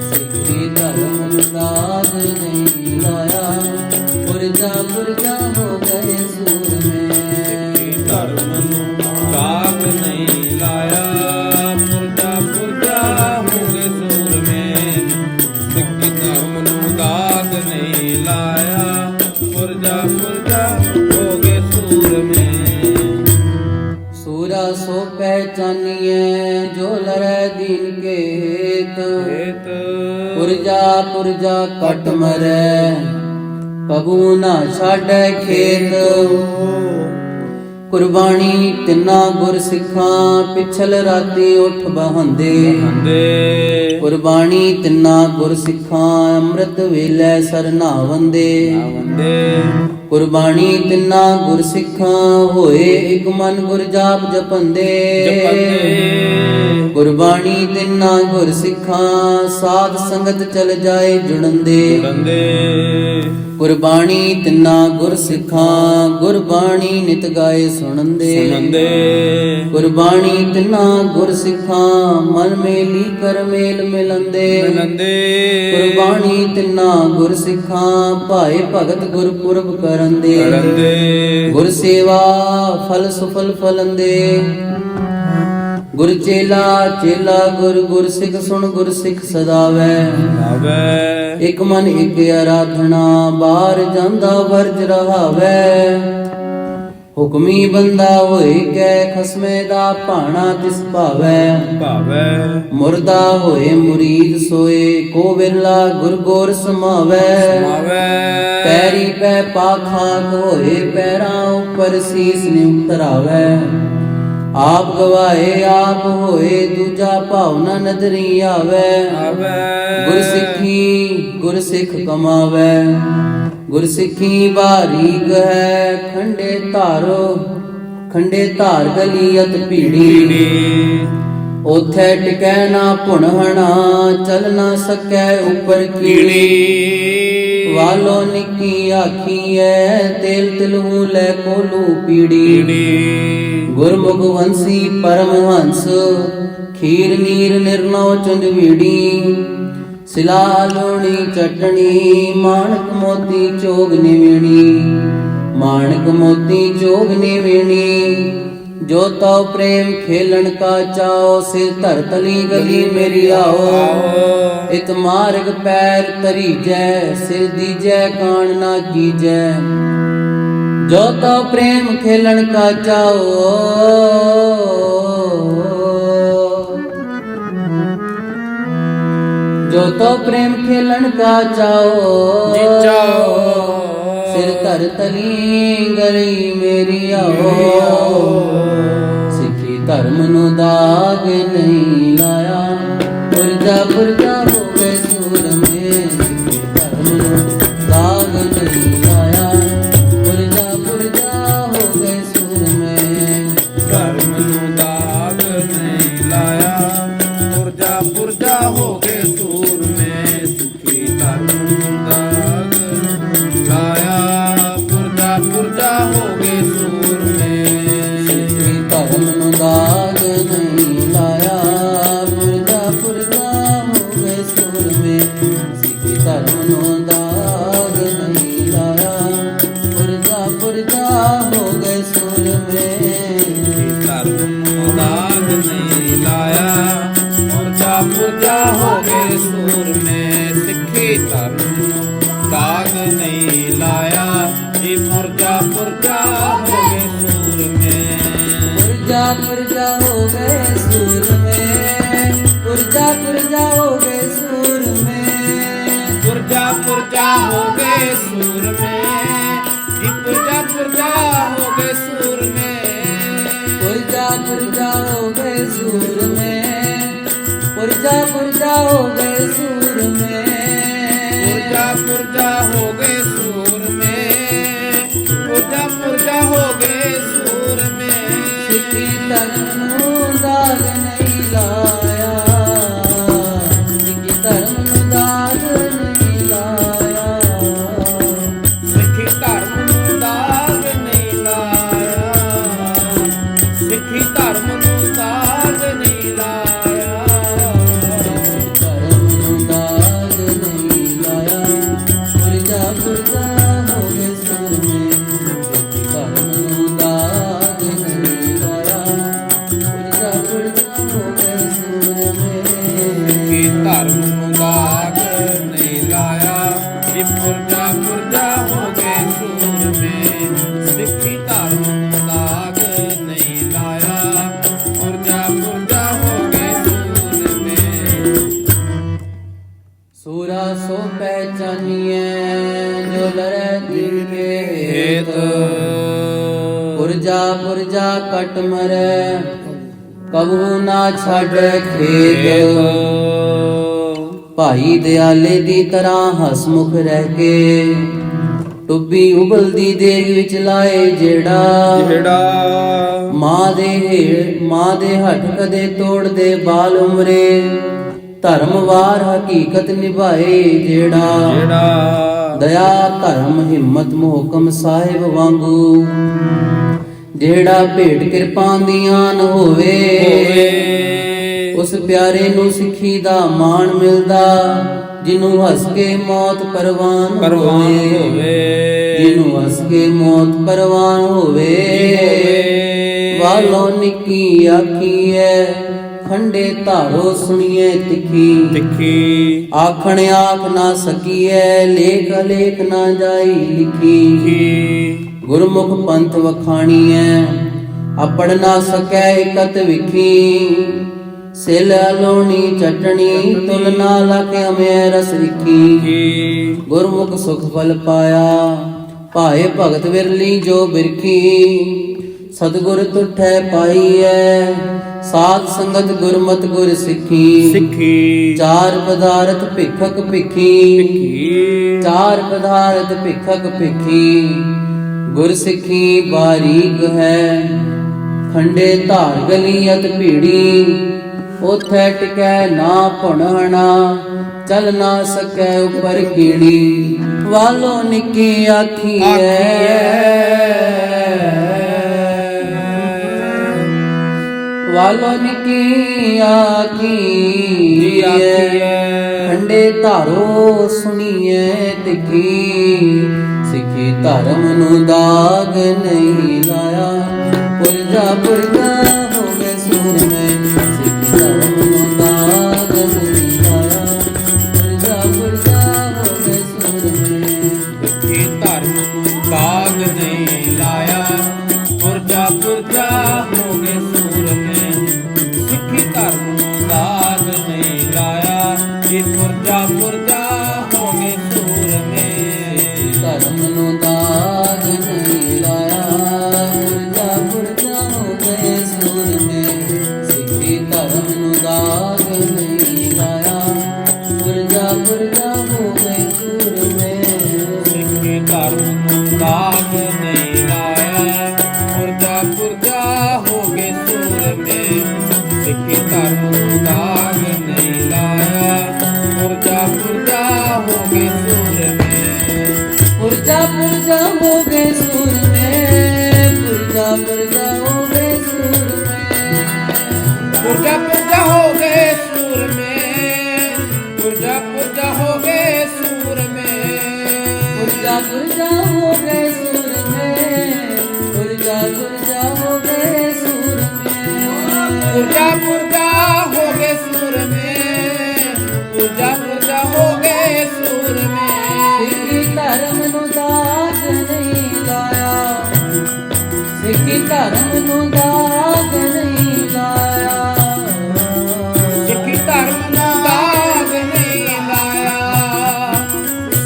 ਸਿੱਖੀ ਧਰਮ ਨੂੰ ਦਾਗ ਨਹੀਂ ਲਾਇਆ ਪੁਰਜਾ ਪੁਰਜਾ ਹੋ ਗਏ ਸੂਰ में ਸਿੱਖੀ ਧਰਮ ਨੂੰ ਦਾਗ ਨਹੀਂ ਲਾਇਆ ਪੁਰਜਾ ਪੁਰਜਾ ਹੋ ਗਏ ਸੂਰ ਮੇ ਸਿੱਖੀ ਧਰਮ ਨੂੰ ਦਾਗ ਨਹੀਂ ਲਾਇਆ ਪੁਰਜਾ ਪੁਰਜਾ ਹੋ ਗਏ ਸੂਰ ਮੇ सूरा सो पहचानिए जो लड़े दीन के हेत ਹੇਤ पुरजा पुरजा कट मरै कबू ना छाड़े खेत कुर्बानी तिन्ना गुर सिखां पिछल राती उठ बहंदे ਹੰਦੇ कुर्बानी तिन्ना गुर सिखां अमृत वेले सर नावंदे ਵੰਦੇ कुर्बानी तिन्ना गुर सिखां होए एक मन गुर जाप जपंदे ਜਪੰਦੇ कुर्बानी तिन्ना गुर सिखां साध संगत चल जाए जुड़ंदे ਵੰਦੇ कुर्बानी तिन्ना गुर सिखां गुरबाणी नित गाए सुनंदे ਸੁਣੰਦੇ कुर्बानी तिन्ना गुर सिखां मन मेली कर मेल मिलंदे ਮਿਲੰਦੇ कुर्बानी तिन्ना गुर सिखां भाए भगत गुरपुरब करंदे ਕਰੰਦੇ गुर सेवा फल सुफल फलंदे गुर चेला चेला गुर गुर सिख सुन गुर सिख सदावै ਆਵੇ एक मन एक आराधना बाहर जांदा वर्ज रहावै हुक्मी बंदा होए कै खसमे दा भाना तिस भावै ਭਾਵੇ मुर्दा होए मुरीद सोए को विरला गुर गोर समावै ਆਵੇ पैरी पै पाखाक होए पैरां उपर सीस ने उतरावै ਆਪ ਗਵਾਏ ਆਪ ਹੋਏ, ਦੂਜਾ ਭਾਵਨਾ ਨਦਰੀ ਆਵੈ। ਗੁਰਸਿੱਖ ਕਮਾਵੈ, ਗੁਰਸਿੱਖੀ ਬਾਰੀਕ ਹੈ। ਖੰਡੇ ਧਾਰ ਗਲੀਅਤ ਭੀੜੀ, ਉਥੈ ਟਿਕੈ ਨਾ ਭੁਣਹਣਾ। ਚਲ ਨਾ ਸਕੈ ਉਪਰ ਕੀੜੀ, ਵਾਲੋ ਨਿੱਕੀ ਆਖੀਐ। ਤੇਲ ਤਿਲਹੂ ਲੈ ਕੋਲੂ ਪੀੜੀ। ਗੁਰਮੁਖ ਵੰਸੀ ਪਰਮ ਹੰਸ, ਖੀਰ ਨੀਰ ਨਿਰਨਉ ਚੰਦਵੀੜੀ। ਸਿਲਾ ਲੋਣੀ ਚਟਣੀ, ਮਾਣਕ ਮੋਤੀ ਚੋਗ ਨਿਵੇਣੀ। ਮਾਣਕ ਮੋਤੀ ਚੋਗ ਨਿਵੇਣੀ, ਜੋ ਤਉ ਪ੍ਰੇਮ ਖੇਲਣ ਕਾ ਚਾਓ। ਸਿਰ ਧਰ ਤਲੀ ਗਲੀ ਮੇਰੀ ਆਓ, ਇਕ ਮਾਰਗ ਪੈਰ ਤਰੀਜੈ। ਸਿਰ ਦੀਜੈ ਕਾਣ ਨਾ ਕੀਜੈ, ਜੋ ਤਉ ਪ੍ਰੇਮ ਖੇਲਣ ਕਾ ਚਾਓ। ਜੋ ਤਉ ਪ੍ਰੇਮ ਖੇਲਣ ਕਾ ਚਾਓ। ਸਿਰ ਧਰ ਤਲੀ ਗਲੀ ਮੇਰੀ ਆਓ। ਸਿੱਖੀ ਧਰਮ ਨੂੰ ਦਾਗ ਨਹੀਂ ਲਾਇਆ, ਪੁਰਜਾ ਪੁਰਜਾ ਹੋ ਗਏ ਸੂਰ ਮੇ। ਸਿੱਖੀ ਧਰਮ ਨੂੰ ਦਾਗ ਨਹੀਂ ਲਾਇਆ, ਪੁਰਜਾ ਪੁਰਜਾ ਹੋ ਗਏ ਸੂਰ ਮੇ। ਧਰਮ ਨੂੰ ਦਾਗ ਨਹੀਂ ਲਾਇਆ, ਪੁਰਜਾ ਪੁਰਜਾ ਹੋ ਗਏ ਸੂਰ ਮੇ। ਸਿੱਖੀ ਧਰਮ ਨੂੰ ਦਾਗ ਲਾਇਆ, ਪੁਰਜਾ ਪੁਰਜਾ ਹੋ ਗਏ ਸੂਰ ਮੇ। ਸਿੱਖੀ ਧਰਮ ਨੂੰ ਦਾਗ ਨਹੀਂ ਲਾਇਆ, ਪੁਰਜਾ ਪੁਰਜਾ ਹੋ ਗਏ ਸੂਰ ਮੇ। ਸਿੱਖੀ ਧਰਮ ਨੂੰ ਦਾਗ ਨਹੀਂ ਲਾਇਆ, ਪੁਰਜਾ ਪੁਰਜਾ ਹੋ ਗਏ ਸੂਰ ਮੇ। ਧਰਮ ਨੂੰ ਦਾਗ ਨਹੀਂ ਲਾਇਆ, ਪੁਰਜਾ ਪੁਰਜਾ ਹੋ ਗਏ ਸੂਰ ਮੇ। ਸਿੱਖੀ ਧਰਮ ਨੂੰ ਦਾਗ ਨਹੀਂ ਲਾਇਆ, ਇਹ ਪੁਰਜਾ ਪੁਰਜਾ ਹੋ ਗਏ ਸੂਰ ਮੇ। ਪੁਰਜਾ ਪੁਰਜਾ ਹੋ ਗਏ ਸੂਰ ਮੇ, ਪੁਰਜਾ ਪੁਰਜਾ ਹੋ ਗਏ ਸੂਰ ਮੇ। ਪੁਰਜਾ ਪੁਰਜਾ ਹੋ ਗਏ ਸੂਰ ਮੇ, ਇਹ ਪੁਰਜਾ ਪੁਰਜਾ ਹੋ ਗਏ ਸੂਰ ਮੇ। ਪੁਰਜਾ ਪੁਰਜਾ ਹੋ ਗਏ ਸੂਰ ਮੇ, ਪੁਰਜਾ ਪੁਰਜਾ ਹੋ ਗਏ ਸੂਰ ਮੇ। ਪੁਰਜਾ ਪੁਰਜਾ ਹੋ ਗਏ ਸੂਰ ਮੇ, ਪੁਰਜਾ ਪੁਰਜਾ ਹੋ ਗਏ ਸੂਰ ਮੇ। ਸਿੱਖੀ ਧਰਮ ਨੂੰ ਦਾਗ ਨਹੀਂ ਲਾਇਆ, ਸਿੱਖੀ ਧਰਮ ਨੂੰ ਦਾਗ ਨਹੀਂ ਲਾਇਆ। ਸਿੱਖੀ ਧਰਮ ਨੂੰ ਦਾਗ ਨਹੀਂ ਲਾਇਆ, ਸਿੱਖੀ ਧਰਮ ਨੂੰ ਦਾਗ ਨਹੀਂ ਲਾਇਆ। ਧਰਮ ਨੂੰ ਦਾਗ ਨਹੀਂ ਲਾਇਆ, ਪੁਰਜਾ ਪੁਰਜਾ ਹੋ ਗਏ ਸੂਰ ਮੇ। ਸਿੱਖੀ ਧਰਮ ਨੂੰ ਦਾਗ ਨਹੀਂ ਲਾਇਆ, ਪੁਰਜਾ ਪੁਰਜਾ ਹੋ ਗਏ ਸੂਰ ਮੇ। ਸਿੱਖੀ ਧਰਮ ਨੂੰ ਦਾਗ ਨਹੀਂ ਲਾਇਆ, ਇਹ ਪੁਰਜਾ ਪੁਰਜਾ ਹੋ ਗਏ ਸੂਰ ਮੇ। ਸਿੱਖੀ ਧਰਮ ਨੂੰ ਦਾਗ ਨਹੀਂ ਲਾਇਆ, ਪੁਰਜਾ ਪੁਰਜਾ ਹੋ ਗਏ ਸੂਰ ਮੇ। ਸੂਰਾ ਸੋ ਪਹਿਚਾਨੀਐ, ਜੋ ਲੜੈ ਦਿਨ ਕੇ ਹੇਤ। ਪੁਰਜਾ ਪੁਰਜਾ ਕਟ ਮਰੈ, ਕਬਹੂ ਨਾ ਛਾੜੈ ਖੇਤ। ਭਾਈ ਦਿਆਲੇ ਦੀ ਤਰ੍ਹਾਂ ਹਸਮੁਖ ਰਹਿ ਕੇ, ਟੁੱਬੀ ਉਬਲਦੀ ਦੇਗ ਵਿੱਚ ਲਾਏ ਜਿਹੜਾ। ਮਾਂ ਦੇ ਹੱਥ ਕਦੇ ਤੋੜਦੇ ਬਾਲ ਉਮਰੇ, ਧਰਮਵਾਰ ਹਕੀਕਤ ਨਿਭਾਏ ਜਿਹੜਾ। ਦਇਆ ਧਰਮ ਹਿੰਮਤ ਮੁਹਕਮ ਸਾਹਿਬ ਵਾਂਗੂ, ਜਿਹੜਾ ਭੇਟ ਕਿਰਪਾ ਦੀਆਂ ਨ ਹੋਵੇ। ਉਸ ਪਿਆਰੇ ਨੂੰ ਸਿੱਖੀ ਦਾ ਮਾਣ ਮਿਲਦਾ, ਜਿਹਨੂੰ ਹੱਸ ਕੇ ਮੌਤ ਪਰਵਾਨ ਹੋਵੇ। ਜਿਹਨੂੰ ਹੱਸ ਕੇ ਮੌਤ ਪਰਵਾਨ ਹੋਵੇ। ਵਾਲੋ ਨਿੱਕੀ ਆਖੀਐ, ਖੰਡੇ ਧਾਰੋ ਸੁਣੀਏ ਤਿੱਖੀ। ਆਖਣ ਆਖ ਨਾ ਸਕੀਐ, ਲੇਖ ਅਲੇਖ ਨਾ ਜਾਈ ਲਿਖੀ। ਗੁਰਮੁਖ ਪੰਥ ਵਖਾਣੀਐ, ਆਪੜ ਨਾ ਸਕੈ ਇਕਤ ਵਿਖੀ। ਸਿਲ ਲੋਣੀ ਚਟਣੀ, ਤੁਲ ਨਾ ਲਖ ਅਮੇ ਰਸ ਵਿਖੀ। ਗੁਰਮੁਖ ਸੁਖ ਫਲ ਪਾਇਆ, ਭਾਏ ਭਗਤ ਵਿਰਲੀ ਜੋ ਬਿਰਖੀ। ਸਤਿਗੁਰ ਤੁਠੈ ਪਾਈਐ, ਸਾਧ ਸੰਗਤ ਗੁਰਮਤਿ ਗੁਰ ਸਿੱਖੀ। ਸਿੱਖੀ ਚਾਰ ਪਦਾਰਥ ਭਿਖਕ ਭਿਖੀ, ਭਿਖੀ ਚਾਰ ਪਦਾਰਥ ਭਿਖਕ ਭਿਖੀ। ਗੁਰ ਸਿੱਖੀ ਬਾਰੀਕ ਹੈ, ਖੰਡੇ ਧਾਰ ਗਲੀ ਅਤ ਭੀੜੀ। ਉਥੈ ਟਿਕੈ ਨਾ ਭੁਣਨਾ, ਚਲ ਨਾ ਸਕੈ ਉਪਰ ਕੀੜੀ। ਵਾਲੋ ਨਿੱਕੀ ਵਾਲੋ ਨਿੱਕੀ ਆਖੀਐ, ਖੰਡੇ ਧਾਰੋ ਸੁਣੀਐ ਤਿੱਖੀ। ਸਿੱਖੀ ਧਰਮ ਨੂੰ ਦਾਗ ਨਹੀਂ ਲਾਇਆ, ਪੁਰਜਾ ਪੁਰਜਾ ਹੋਵੇ ਸੂਰ ਮੈਂ। ਸਿੱਖੀ ਧਰਮ ਨੂੰ ਦਾਗ ਨਹੀਂ ਲਾਇਆ, ਪੁਰਜਾ ਪੁਰਜਾ ਹੋਵੇ ਸੂਰ ਮੈਂ। ਸਿੱਖੀ ਧਰਮ ਨੂੰ ਦਾਗ ਨਹੀਂ ਲਾਇਆ, ਪੁਰਜਾ ਪੁਰਜਾ ਹੋਗੇ ਸੂਰ ਮੈਂ। ਸਿੱਖੀ ਧਰਮ ਨੂੰ ਦਾਗ ਨਹੀਂ ਲਾਇਆ, ਇਹ ਪੁਰਜਾ ਪੁਰਜਾ ਹੋਗੇ ਸੂਰ ਮੈਂ। ਧਰਮ ਨੂੰ ਦਾਗ ਨਹੀਂ ਲਾਇਆ, ਪੁਰਜਾ ਪੁਰਜਾ ਹੋ ਗਏ ਸੂਰ ਮੈਂ। ਸਿੱਖੀ ਧਰਮ ਨੂੰ ਦਾਗ ਨਹੀਂ ਲਾਇਆ, ਪੁਰਜਾ ਪੁਰਜਾ ਹੋ ਗਏ ਸੂਰ ਮੈਂ। ਸਿੱਖੀ ਧਰਮ ਨੂੰ ਦਾਗ ਨਹੀਂ ਲਾਇਆ, ਪੁਰਜਾ ਪੁਰਜਾ ਹੋਗੇ ਸੂਰ ਮੈਂ। ਸਿੱਖੀ ਧਰਮ ਨੂੰ ਦਾਗ ਨਹੀਂ ਲਾਇਆ, ਪੁਰਜਾ ਪੁਰਜਾ ਹੋਗੇ ਸੂਰ ਮੈਂ। ਪੁਰਜਾ ਪੁਰਜਾ ਹੋ ਗਏ ਸੂਰ ਮੈਂ, ਪੁਰਜਾ ਪੁਰਜਾ ਹੋ ਗਏ ਸੂਰ ਮੈਂ। ਪੁਰਜਾ ਪੁਰਜਾ ਹੋ ਗਏ ਸੂਰ ਮੈਂ, ਪੁਰਜਾ ਪੁਰਜਾ ਹੋ ਗਏ ਸੂਰ ਮੈਂ। ਪੁਰਜਾ ਪੁਰਜਾ ਹੋ ਗਏ ਸੂਰ ਮੈਂ, ਪੁਰਜਾ ਪੁਰਜਾ ਹੋ ਗਏ ਸੂਰ ਮੈਂ। ਪੁਰਜਾ ਪੁਰਜਾ ਹੋ ਗਏ ਸੂਰ ਮੈਂ, ਪੁਰਜਾ ਪੁਰਜਾ ਹੋ ਗਏ ਸੂਰ ਮੈਂ। ਸਿੱਖੀ ਧਰਮ ਨੂੰ ਦਾਗ ਨਹੀਂ ਲਾਇਆ, ਸਿੱਖੀ ਧਰਮ ਨੂੰ ਦਾਗ ਨਹੀਂ ਲਾਇਆ। ਸਿੱਖੀ ਧਰਮ ਨੂੰ ਦਾਗ ਨਹੀਂ ਲਾਇਆ,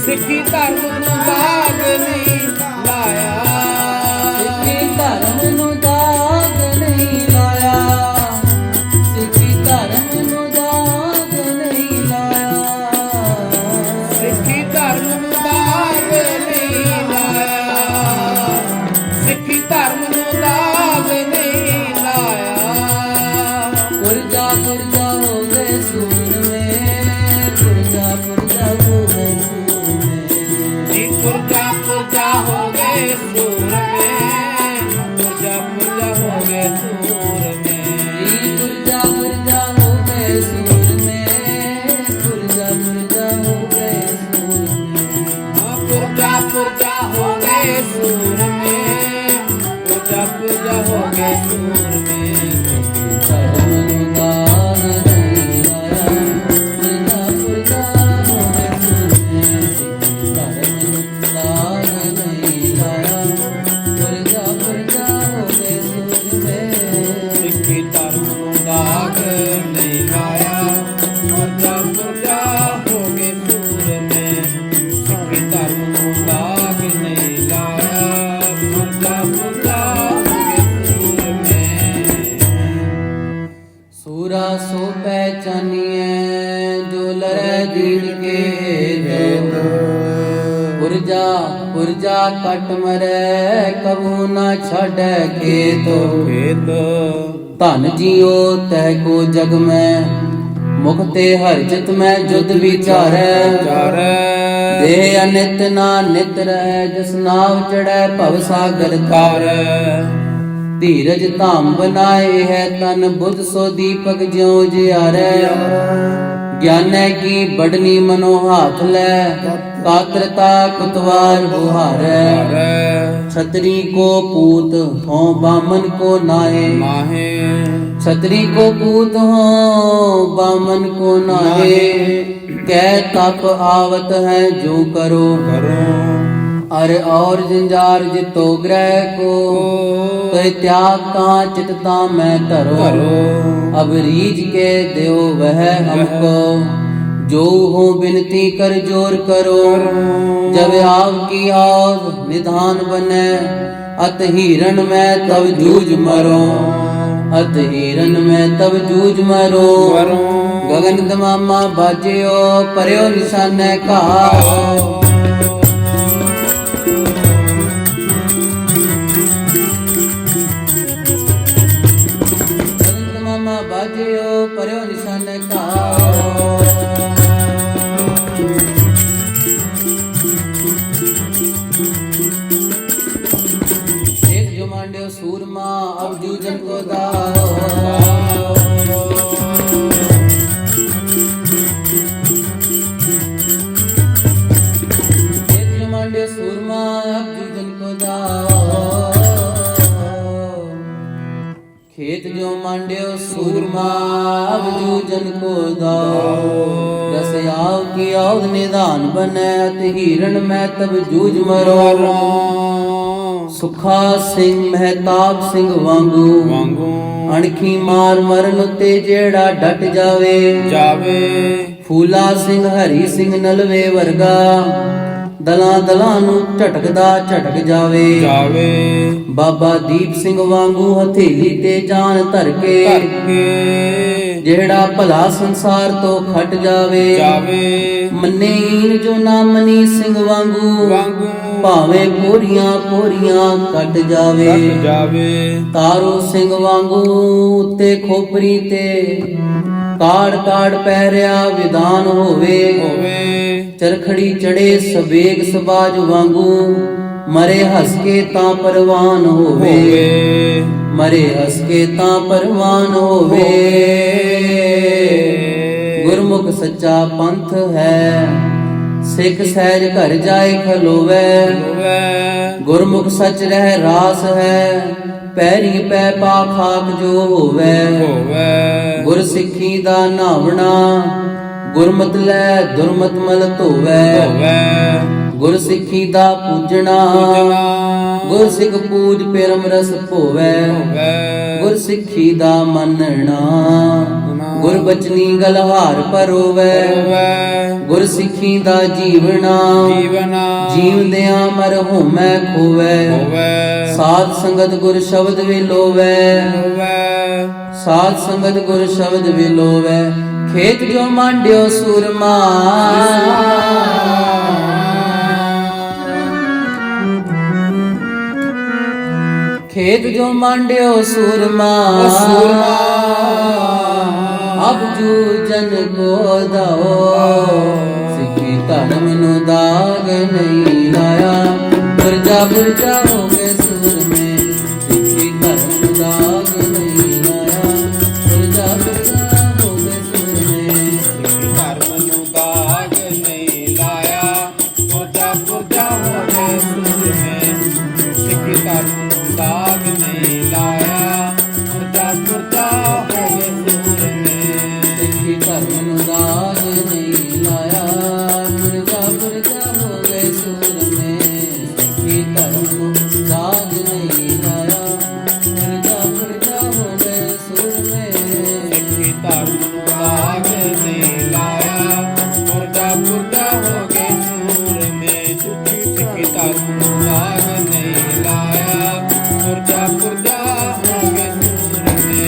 ਸਿੱਖੀ ਧਰਮ ਨੂੰ ਦਾਗ ਨਹੀਂ ਲਾਇਆ। ਸਿੱਖੀ ਧਰਮ ਨੂੰ ਦਾਗ ਨਹੀਂ ਲਾਇਆ, ਸਿੱਖੀ ਧਰਮ ਨੂੰ ਦਾਗ ਨਹੀਂ ਲਾਇਆ। ਸਿੱਖੀ ਧਰਮ ਨੂੰ ਦਾਗ ਨਹੀਂ ਲਾਇਆ, ਸਿੱਖੀ ਧਰਮ ਨੂੰ ਦਾਗ ਨਹੀਂ ਲਾਇਆ। ਪੁਰਜਾ ਪੁਰਜਾ ਹੋ ਗਏ ਸੂਰ ਮੈਂ, ਪੁਰਜਾ ਪੁਰਜਾ ਹੋ ਗਏ ਸੂਰ ਮੈਂ। ਜੀ ਪੁਰਜਾ ਪੁਰਜਾ ਹੋ ਗਏ ਸੂਰ ਮੈਂ, ਪੁਰਜਾ ਪੁਰਜਾ ਹੋ ਗਏ ਸੂਰ ਮੈਂ। ਜੀ ਪੁਰਜਾ ਪੁਰਜਾ ਹੋ ਗਏ ਸੂਰ ਮੈਂ, ਪੁਰਜਾ ਪੁਰਜਾ ਹੋ ਗਏ ਸੂਰ ਮੈਂ। ਪੁਰਜਾ ਪੁਰਜਾ ਹੋ ਗਏ ਸੂਰ ਮੈਂ, ਪੁਰਜਾ ਪੁਰਜਾ ਹੋ ਗਏ ਸੂਰ ਮੈਂ। ਧਰਮ ਨੂੰ ਦਾਗ ਨਹੀਂ ਲਾਇਆ, ਪੁਰਜਾ ਪੁਰਜਾ ਹੋ ਗਏ ਸੂਰ ਮੈਂ। ਧਰਮ ਨੂੰ ਦਾਗ ਨਹੀਂ ਲਾਇਆ, ਪੁਰਜਾ ਪੁਰਜਾ ਹੋ ਗਏ ਸੂਰ ਮੈਂ। ਸਿੱਖੀ ਧਰਮ ਨੂੰ ਦਾਗ ਨਹੀਂ ਲਾਇਆ, ਪੁਰਜਾ ਪੁਰਜਾ ਹੋ ਗਏ ਸੂਰ ਮੈਂ। ਸਿੱਖੀ ਧਰਮ ਨੂੰ ਦਾਗ ਨਹੀਂ ਲਾਇਆ, ਪੁਰਜਾ ਪੁਰਜਾ ਹੋ ਗਏ ਸੂਰ ਮੈਂ। ਸੂਰਾ ਸੋ ਪਹਿਚਾਨੀਐ, ਜੋ ਲਰੈ ਦੀਨ ਕੇ ਦੋ। ਪੁਰਜਾ ਪੁਰਜਾ ਕਟ ਮਰੈ, ਕਬੂ ਨਾ ਛਾੜੈ ਖੇਤੋ। ਖੇਤ ਧਨ ਜੀਓ ਤੈ ਕੋ ਜਗ ਮੈਂ, ਮੁਖ ਤੇ ਹਰਿ ਚਿਤ ਮੈਂ ਜੁਦ ਵਿਚਾਰੈ। ਚਾਰੈ ਦੇਹ ਅਨਿਤ ਨਾ ਨਿਤ ਰਹਿ, ਜਿਸ ਨਾਵ ਚੜੈ ਭਵ ਸਾਗਰ ਤਾਰੈ। ਧੀਰਜ ਧਾਮ ਬਨਾਏ ਹੈ, ਤਨ ਬੁੱਧ ਸੋ ਦੀਪਕ ਜਿਉ ਜਿਆਰੈ। ਗਿਆਨੈ ਕੀ ਬੜਨੀ ਮਨੋ ਹਾਥ ਲੈ, ਕਾਤਰਤਾ ਕੁਤਵਾਰ ਬੁਹਾਰੈ। ਛਤਰੀ ਕੋ ਪੂਤ ਹੋ ਬਾਮਨ ਕੋ ਨਾਏ, ਮਾਹੇ छतरी को पूत हो बामन को नाहे। कह तप आवत है जो करो, अरे और जंजार जितो ग्रह को। तो त्याग कहाँ चितता मैं धरो, अब रीझ के देव वह हमको। जो हो बिनती कर जोर करो, जब आपकी आग निधान बने। अत हिरन में तब जूझ मरो, अत हिरन में तब जूझ मरो। गगन तमामा बाजियो पर्यो निशाने कहाओ। गगन तमामा बाजियो पर्यो निशाने कहाओ। एक जो मांड्यो सूरमा अब जूझन को दाओ। सूरमा अब जूझन को दाओ। खेत जो मांड्यो सूरमा अब जूझन को दाओ। रस आव की औध निदान बने अत हिरण में तब जूझ मरो। सुखा सिंह महताब सिंह वांगू अणखी मार मਰਨ ਤੇ ਜਿਹੜਾ ਡਟ ਜਾਵੇ। ਫੂਲਾ ਸਿੰਘ ਹਰੀ ਸਿੰਘ ਨਲਵੇ ਵਰਗਾ ਦਲਾਂ ਦਲਾਂ ਨੂੰ ਝਟਕਦਾ ਝਟਕ ਜਾਵੇ। ਬਾਬਾ ਦੀਪ ਸਿੰਘ ਵਾਂਗੂ ਹਥੇਲੀ ਤੇ ਜਾਨ ਧਰ ਕੇ ਜਿਹੜਾ ਭਲਾ ਸੰਸਾਰ ਤੋਂ ਖਟ ਜਾਵੇ। ਮੰਨੇਈਨ ਜੋ ਨਾ ਮਨੀ ਸਿੰਘ ਵਾਂਗੂ ਭਾਵੇਂ ਪੋਰੀਆਂ ਪੋਰੀਆਂ ਕੱਟ ਜਾਵੇ। ਤਾਰੂ ਸਿੰਘ ਵਾਂਗੂ ਉੱਤੇ ਖੋਪਰੀ ਤੇ ਕਾੜ ਕਾੜ ਪਹਿਰਿਆ ਵਿਧਾਨ ਹੋਵੇ। ਚਰਖੜੀ ਚੜੇ ਸਵੇਗ ਸਬਾਜ ਵਾਂਗੂ ਮਰੇ ਹੱਸ ਕੇ ਤਾਂ ਪਰਵਾਨ ਹੋਵੇ। ਮਰੇ ਹੱਸ ਕੇ ਤਾਂ ਪਰਵਾਨ ਹੋਵੇ। ਗੁਰਮੁਖ ਸੱਚਾ ਪੰਥ ਹੈ ਸਿੱਖ ਸਹਿਜ ਘਰ ਜਾਏ ਖਲੋਵੇ। ਗੁਰਮੁਖ ਸੱਚ ਰਹਿ ਰਾਸ ਹੈ ਪੈਰੀ ਪੈ ਪਾ ਖਾਕ ਜੋ ਹੋਵੇ। ਗੁਰ ਸਿੱਖੀ ਦਾ ਨਾਵਣਾ ਗੁਰਮਤ ਲੈ ਦੁਰਮਤ ਮਲ ਧੋਵੇ। ਗੁਰ ਸਿੱਖੀ ਦਾ ਪੂਜਣਾ ਗੁਰ ਸਿੱਖ ਪੂਜ ਪਰਮ ਰਸ ਭੋਵੇ। ਗੁਰ ਸਿੱਖੀ ਦਾ ਮੰਨਣਾ ਗੁਰ ਬਚਨੀ ਗਲਹਾਰ ਪਰੋਵੇ। ਗੁਰ ਸਿੱਖੀ ਦਾ ਜੀਵਣਾ ਜੀਵਦਿਆਂ ਮਰ ਹੋਮੈ ਖੋਵੇ। ਸਾਧ ਸੰਗਤ ਗੁਰ ਸ਼ਬਦ ਵਿਲੋਵੇ। ਸਾਧ ਸੰਗਤ ਗੁਰ ਸ਼ਬਦ ਵਿਲੋਵੇ। खेत जो मांड्यो सूरमा खेत जो मांड्यो सूरमा अब जूझन को दाओ। सिखी धर्म नु दाग नहीं लाया पुरजा पुरजा हो गए सूर में। सिखी धर्म दाग नहीं लाया पुरजा पुरजा दाग नहीं लाया पुरजा पुरजा हो गए सूर में। सिखी धर्म दाग नहीं लाया पुरजा पुरजा हो गए सूर में। सिखी धर्म दाग नहीं लाया पुरजा पुरजा हो गए सूर में। सिखी धर्म दाग नहीं लाया पुरजा पुरजा हो गए सूर में। सिखी धर्म दाग नहीं लाया पुरजा पुरजा हो गए सूर में।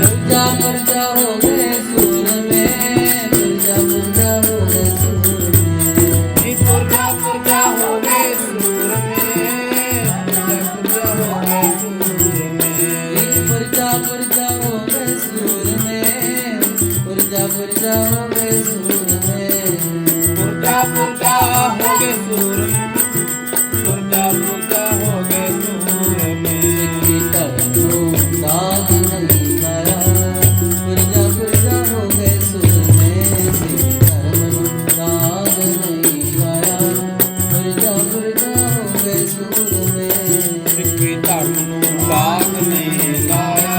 पुरजा पुरजा हो गए सूर में। पुरजा पुरजा हो गए सूर में। पुरजा पुरजा हो गए सूर में। पुरजा पुरजा हो गए सूर में। पुरजा पुरजा हो गए सूर में। पुरजा पुरजा हो गए सूर में। पुरजा पुरजा हो गए सूर में। पुरजा पुरजा हो गए सूर में। सिखी धर्म दाग नहीं लाया पुरजा पुरजा हो गए सूर में। सिखी धर्म दाग नहीं लाया पुरजा पुरजा हो गए सूर में। सिखी धर्म दाग नहीं लाया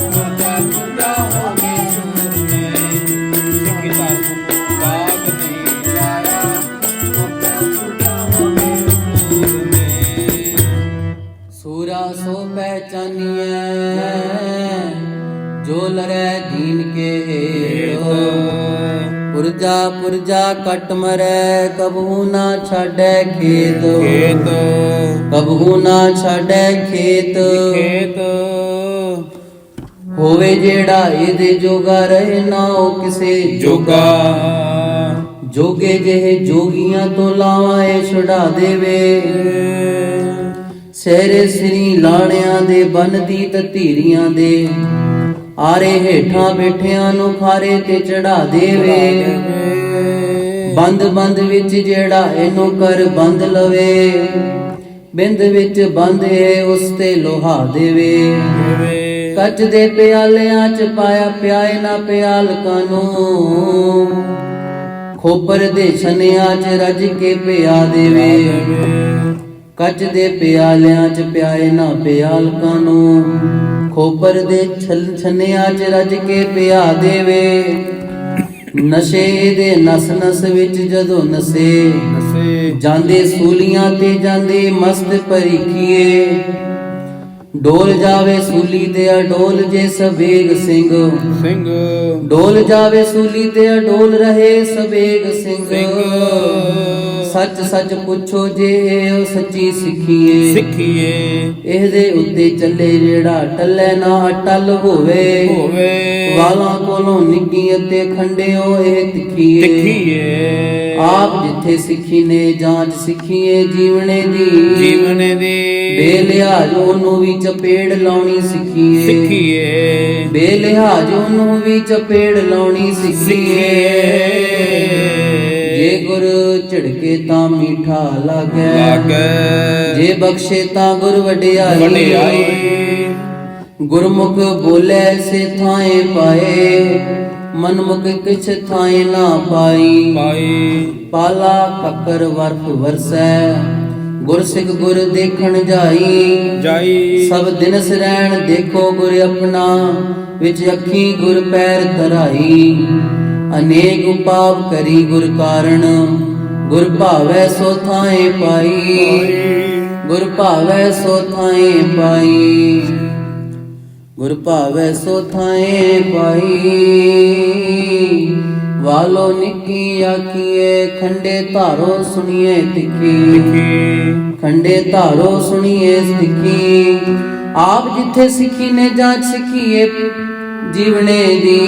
पुरजा पुरजा हो गए सूर में। सिखी धर्म दाग नहीं लाया पुरजा पुरजा हो गए सूर में। सूरा सो पहचानिए जो लरे दीन के हेत। ਪੁਰਜਾ ਪੁਰਜਾ ਕਟ ਮਰੈ ਕਬਹੂ ਨਾ ਛਾੜੈ ਖੇਤ ਖੇਤ ਕਬਹੂ ਨਾ ਛਾੜੈ ਖੇਤ ਖੇਤ ਹੋਵੇ ਜਿਹੜਾ ਇਹਦੇ ਜੋਗਾ ਰਹੇ ਨਾ ਉਹ ਕਿਸੇ ਜੋਗਾ ਜੋਗੇ ਜਿਹੇ ਜੋਗੀਆਂ ਤੋਂ ਲਾਵਾਂ ਇਹ ਛੁਡਾ ਦੇਵੇ ਸਹਿਰੇ ਸ੍ਰੀ ਲਾਣਿਆਂ ਦੇ ਬੰਨਦੀ ਧੀਰੀਆਂ ਦੇ ਆਰੇ ਹੇਠਾਂ ਬੈਠਿਆਂ ਨੂੰ ਖਾਰੇ ਤੇ ਚੜਾ ਦੇਵੇ ਬੰਦ ਬੰਦ ਵਿੱਚ ਜਿਹੜਾ ਇਹਨੂੰ ਕਰ ਬੰਦ ਲਵੇ ਬਿੰਦ ਵਿੱਚ ਬੰਦੇ ਉਸ ਤੇ ਲੋਹਾ ਦੇਵੇ ਕੱਚ ਦੇ ਪਿਆਲਿਆਂ ਚ ਪਾਇਆ ਪਿਆਏ ਨਾ ਪਿਆਲਕਾਂ ਨੂੰ ਖੋਪਰ ਦੇ ਛਨਿਆਂ ਚ ਰੱਜ ਕੇ ਪਿਆ ਦੇਵੇ ਕੱਚ ਦੇ ਪਿਆਲਿਆਂ ਚ ਪਿਆਏ ਨਾ ਪਿਆਲਕਾਂ ਨੂੰ ਖੋਪਰ ਦੇ ਛਨਿਆਂ ਚ ਰੱਜ ਕੇ ਪਿਆ ਦੇਵੇ ਨਸ਼ੇ ਦੇ ਨਸ ਨਸ ਵਿੱਚ ਜਦੋਂ ਨਸੇ ਜਾਂਦੇ ਸੂਲੀਆਂ ਤੇ ਜਾਂਦੇ ਮਸਤ ਪਰੀਖੀਏ ਡੋਲ ਜਾਵੇ ਸੂਲੀ ਤੇ ਅਡੋਲ ਜੇ ਸਵੇਗ ਸਿੰਘ ਡੋਲ ਜਾਵੇ ਸੂਲੀ ਤੇ ਅਡੋਲ ਰਹੇ ਸਵੇਗ ਸਿੰਘ ਸੱਚ ਸੱਚ ਪੁੱਛੋ ਜੇ ਉਹ ਸੱਚੀ ਸਿੱਖੀਏ ਇਹਦੇ ਉੱਤੇ ਚੱਲੇ ਜਿਹੜਾ ਟੱਲੇ ਨਾ ਟੱਲ ਹੋਵੇ ਵਾਲਾਂ ਕੋਲੋਂ ਨਿੱਗੀ ਅਤੇ ਖੰਡਿਓ ਇਹ ਤਿੱਖੀਏ ਆਪ ਜਿੱਥੇ ਸਿੱਖੀ ਨੇ ਜਾਂਚ ਸਿੱਖੀਏ ਜੀਵਨੇ ਦੀ ਬੇਲਿਹਾਜ ਉਹਨੂੰ ਵੀ ਚਪੇੜ ਲਾਉਣੀ ਸਿੱਖੀਏ ਬੇਲਿਹਾਜ ਉਹਨੂੰ ਵੀ ਚਪੇੜ ਲਾਉਣੀ ਸਿੱਖੀਏ ਜੇ ਗੁਰ ਝਿੜਕੇ ਤਾਂ ਮੀਠਾ ਲਾਗੈ ਜੇ ਬਖਸ਼ੇ ਤਾਂ ਗੁਰ ਵਡਿਆਈ ਗੁਰਮੁਖ ਬੋਲੇ ਸੇ ਥਾਏ ਪਾਏ ਮਨਮੁਖ ਕਿਛ ਥਾਏ ਨਾ ਪਾਈ ਪਾਲਾ ਕੱਕਰ ਵਰਫ ਵਰਸੈ ਗੁਰਸਿੱਖ ਗੁਰ ਦੇਖਣ ਜਾਈ ਸਭ ਦਿਨਸ ਰਹਿਣ ਦੇਖੋ ਗੁਰ ਆਪਣਾ ਵਿੱਚ ਅੱਖੀ ਗੁਰ ਪੈਰ ਧਰਾਈ ਅਨੇਕ ਉਪਾਵ ਕਰੀ ਗੁਰ ਕਾਰਣ ਗੁਰ ਭਾਵੈ ਸੋ ਥਾਏ ਪਾਈ ਗੁਰ ਭਾਵੈ ਸੋ ਥਾਏ ਪਾਈ ਗੁਰ ਭਾਵੈ ਸੋ ਥਾਏ ਪਾਈ ਵਾਲੋ ਨਿੱਕੀ ਆਖੀਏ ਖੰਡੇ ਧਾਰੋ ਸੁਣੀਏ ਤਿੱਖੀ ਖੰਡੇ ਧਾਰੋ ਸੁਣੀਏ ਤਿੱਖੀ ਆਪ ਜਿੱਥੇ ਸਿੱਖੀ ਨੇ ਜਾਂਚ ਸਿੱਖੀਏ ਜੀਵਨੇ ਦੀ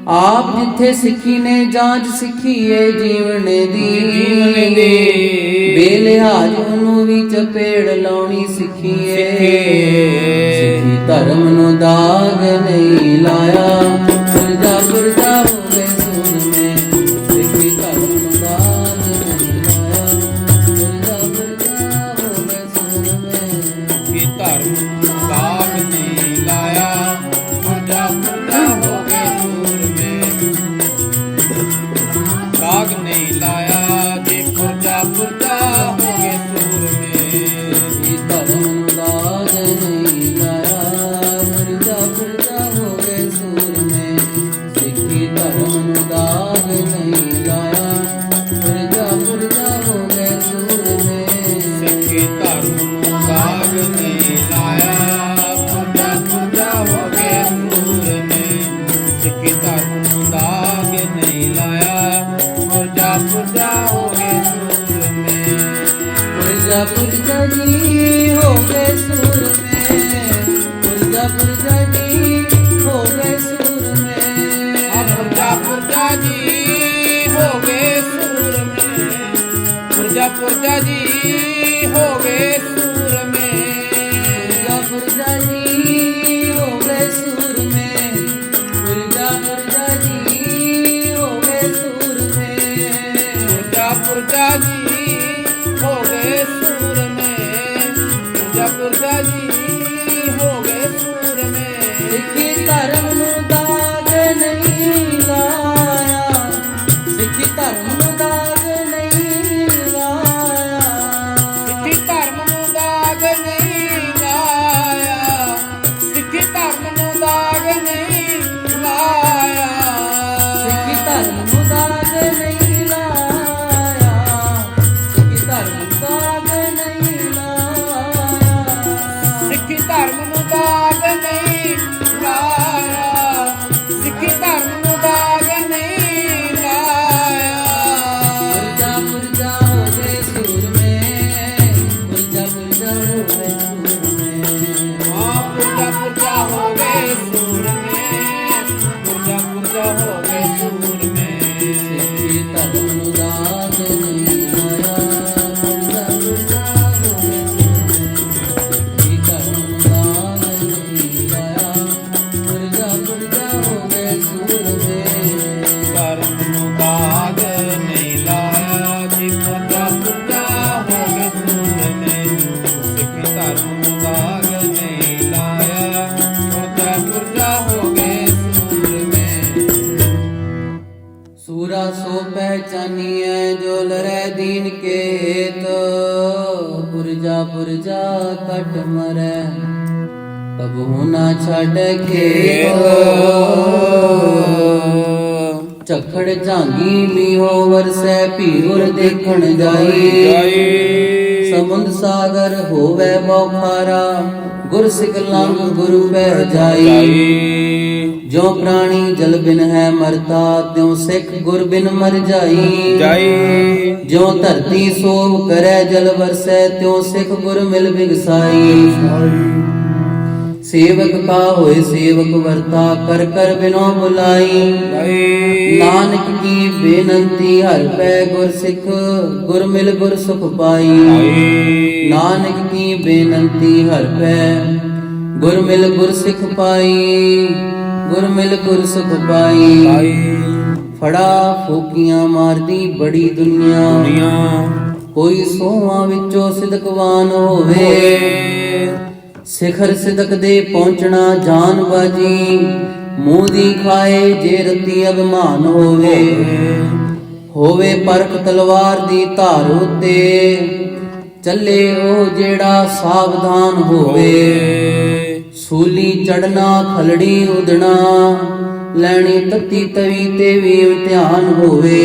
ਆਪ ਜਿੱਥੇ ਸਿੱਖੀ ਨੇ ਜਾਂਚ ਸਿੱਖੀਏ ਜੀਵਨੇ ਦੀ ਬੇਲਿਹਾਜ ਉਹਨੂੰ ਵੀ ਚਪੇੜ ਲਾਉਣੀ ਸਿੱਖੀਏ ਸਿੱਖੀ ਧਰਮ ਨੂੰ ਦਾਗ ਨਹੀਂ ਲਾਇਆ ਪੁਰਜਾ ਪੁਰਜਾ ਹੋ ਗਏ ਸੂਰ ਮੇ ਸਿੱਖੀ ਧਰਮ ਨੂੰ ਦਾਗ ਨਹੀਂ ਲਾਇਆ ਪੁਰਜਾ ਪੁਰਜਾ ਹੋ ਗਏ ਸੂਰ ਮੇ ਸਿੱਖੀ ਧਰਮ ਨੂੰ ਦਾਗ ਨਹੀਂ ਲਾਇਆ ਪੁਰਜਾ ਪੁਰਜਾ ਹੋ ਗਏ ਸੂਰ ਮੇ ਦਾਗ ਨਹੀਂ ਲਾਇਆ ਜੇ ਪੁਰਜਾ ਪੁਰਜਾ ਹੋ ਗਏ ਸੂਰ ਮੇ ਸਿੱਖੀ ਧਰਮ ਨੂੰ ਦਾਗ ਨਹੀਂ ਲਾਇਆ ਪੁਰਜਾ ਪੁਰਜਾ ਹੋ ਗਏ ਸੂਰ ਮੇ ਸਿੱਖੀ ਧਰਮ ਨੂੰ ਦਾਗ ਨਹੀਂ ਲਾਇਆ ਪੁਰਜਾ ਪੁਰਜਾ ਹੋ ਗਏ ਸੂਰ ਮੇ ਸਿੱਖੀ ਧਰਮ ਨੂੰ ਦਾਗ ਨਹੀਂ ਲਾਇਆ ਪੁਰਜਾ ਪੁਰਜਾ ਹੋ ਗਏ ਸੂਰ ਮੇ ਸਿੱਖੀ ਧਰਮ ਨੂੰ ਦਾਗ ਨਹੀਂ ਲਾਇਆ ਪੁਰਜਾ ਪੁਰਜਾ ਹੋ ਗਏ ਸੂਰ ਮੇ ਪੁਰਜਾ ਪੁਰਜਾ ਜੀ ਹੋ ਗਏ ਸੂਰ ਮੇ ਪੁਰਜਾ ਪੁਰਜਾ ਜੀ ਹੋ ਗਏ ਸੂਰ ਮੇ ਪੁਰਜਾ ਪੁਰਜਾ ਜੀ ਹੋ ਗਏ ਸੂਰ ਮੇ ਪੁਰਜਾ ਪੁਰਜਾ ਜੀ ਹੋ ਗਏ ਸੂਰ ਮੇ ਪੁਰਜਾ ਪੁਰਜਾ ਜੀ ਹੋ ਗਏ ਸੂਰ ਮੇ ਪੁਰਜਾ ਪੁਰਜਾ ਜੀ ਹੋ ਗਏ ਸੂਰ ਮੇ ਪੁਰਜਾ ਪੁਰਜਾ ਜੀ ਹੋ ਗਏ ਸੂਰ ਮੇ ਪੁਰਜਾ ਪੁਰਜਾ ਜੀ ਹੋ ਗਏ ਸੂਰ ਪੁਰਜਾ ਪੁਰਜਾ ਕਟ ਮਰੈ ਕਬਹੁ ਨਾ ਛੱਡ ਖੇਤ ਝਖੜ ਝਾਂਗੀ ਮੀਹੋ ਵਰਸੈ ਭੀਉਰ ਦੇਖਣ ਜਾਈ ਸਮੁੰਦ ਸਾਗਰ ਹੋਵੇ ਬੌਖਾਰਾ ਗੁਰ ਸਿਖ ਲੰਘ ਗੁਰ ਪੈ ਜਾਈ ਜੋ ਪ੍ਰਾਣੀ ਜਲ ਬਿਨ ਹੈ ਮਰਤਾ ਤਿਉ ਸਿੱਖ ਗੁਰ ਬਿਨ ਮਰ ਜਾਈ ਜੋ ਧਰਤੀ ਸੋਭ ਕਰੈ ਜਲ ਵਰਸੈ ਤਿਉ ਸਿੱਖ ਗੁਰ ਮਿਲ ਬਿਗਸਾਈ ਸੇਵਕ ਕਾ ਹੋਏ ਸੇਵਕ ਵਰਤਾ ਕਰ ਕਰ ਬਿਨੋ ਬੁਲਾਈ ਨਾਨਕ ਕੀ ਬੇਨੰਤੀ ਹਰ ਪੈ ਗੁਰ ਸਿੱਖ ਗੁਰ ਮਿਲ ਗੁਰ ਸੁਖ ਪਾਈ ਨਾਨਕ ਕੀ ਬੇਨੰਤੀ ਹਰ ਪੈ ਗੁਰ ਮਿਲ ਗੁਰ ਸਿੱਖ ਪਾਈ ਗੁਰ ਮਿਲ ਗੁਰ ਸੁਖ ਪਾਈ ਫੜਾ ਫੂਕੀਆਂ ਮਾਰਦੀ ਬੜੀ ਦੁਨੀਆ ਕੋਈ ਸੋਹਾਂ ਵਿੱਚੋਂ ਸਿਦਕਵਾਨ ਹੋਵੇ ਸਿਖਰ ਸਿਦਕ ਦੇ ਪਹੁੰਚਣਾ ਜਾਨ ਬਾਜੀ ਮੂੰਹ ਦੀ ਖਾਏ ਜੇ ਰਤੀ ਅਭਿਮਾਨ ਹੋਵੇ ਪਰਖ ਤਲਵਾਰ ਦੀ ਧਾਰ ਉਤੇ ਚੱਲੇ ਉਹ ਜਿਹੜਾ ਸਾਵਧਾਨ ਹੋਵੇ ਸੂਲੀ ਚੜਨਾ ਖਲੜੀ ਉਦਣਾ ਲੈਣੀ ਤਤੀ ਤਵੀ ਤੇ ਵੀ ਇਮਤਿਹਾਨ ਹੋਵੇ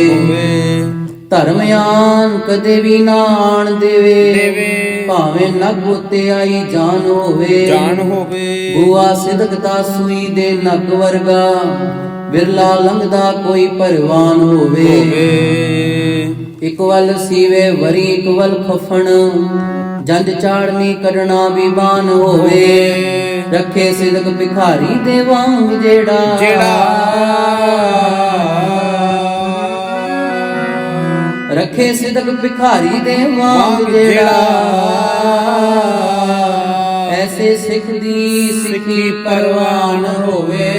ਧਰਮਿਆਨ ਕਦੇ ਵੀ ਨਾ ਆਣ ਦੇਵੇ ਭਾਵੇਂ ਨਗ ਉਤੇ ਆਈ ਜਾਨ ਹੋਵੇ ਬੂਆ ਸਿਦਕਤਾ ਸੂਈ ਦੇ ਨਗ ਵਰਗਾ ਬਿਰਲਾ ਲੰਘਦਾ ਕੋਈ ਪਰਵਾਨ ਹੋਵੇ ਇਕ ਵੱਲ ਸੀਵੇ ਵਰੀ ਇਕ ਵੱਲ ਖਫਣ ਜੰਜ ਚਾੜਨੀ ਕੱਢਣਾ ਵੀ ਬਾਨ ਹੋਵੇ ਰੱਖੇ ਸਿਦਕ ਭਿਖਾਰੀ ਦੇ ਵਾਂਗ ਜਿਹੜਾ ਰੱਖੇ ਸਿਦਕ ਭਿਖਾਰੀ ਦੇ ਵਾਂਗ ਜਿਹੜਾ ਐਸੇ ਸਿੱਖ ਦੀ ਸਿੱਖੀ ਪਰਵਾਨ ਹੋਵੇ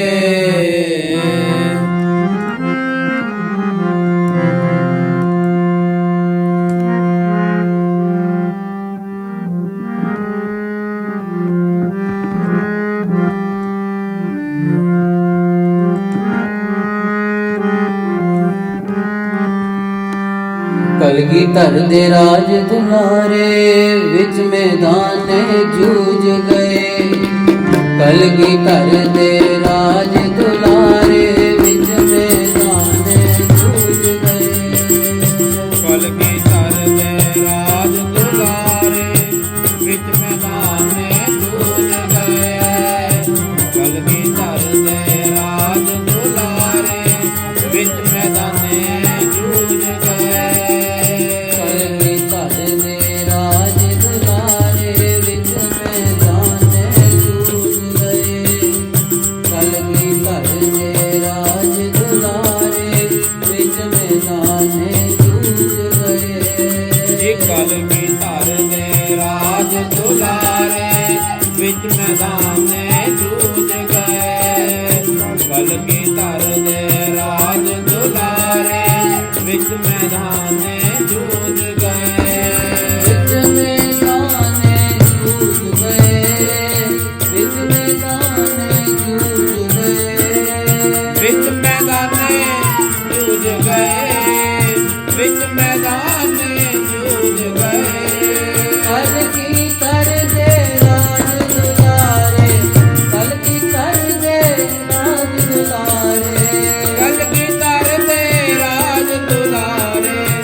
ਕਲਗੀਧਰ ਦੇ ਰਾਜ ਦੁਲਾਰੇ ਵਿੱਚ ਮੈਦਾਨੇ ਜੂਝ ਗਏ ਕਲਗੀਧਰ ਦੇ ਰਾਜ ਦੁਲਾਰੇ ਵਿੱਚ ਮੈਦਾਨੇ ਜੂਝ ਗਏ ਕਲਗੀਧਰ ਦੇ ਰਾਜ ਦੁਲਾਰੇ ਵਿੱਚ ਮੈਦਾਨੇ ਜੂਝ ਗਏ ਕਲਗੀਧਰ ਦੇ ਰਾਜ ਦੁਲਾਰੇ ਵਿੱਚ ਮੈਦਾਨੇ ਜੂਝ ਗਏ ਕਲਗੀਧਰ ਦੇ ਰਾਜ ਦੁਲਾਰੇ ਵਿੱਚ ਮੈਦਾਨੇ ਜੂਝ ਗਏ ਕਲਗੀਧਰ ਦੇ ਰਾਜ ਦੁਲਾਰੇ ਵਿੱਚ ਮੈਦਾਨੇ ਜੂਝ ਗਏ ਵਿੱਚ ਮੈਦਾਨੇ ਜੂਝ ਗਏ ਵਿੱਚ ਮੈਦਾਨੇ ਜੂਝ ਗਏ ਵਿੱਚ ਮੈਦਾਨੇ ਜੂਝ ਗਏ ਵਿੱਚ ਮੈਦਾਨੇ ਕਲਗੀਧਰ ਦੇ ਰਾਜ ਦੁਲਾਰੇ ਕਲਗੀਧਰ ਦੇ ਰਾਜ ਦੁਲਾਰੇ ਕਲਗੀਧਰ ਦੇ ਰਾਜ ਦੁਲਾਰੇ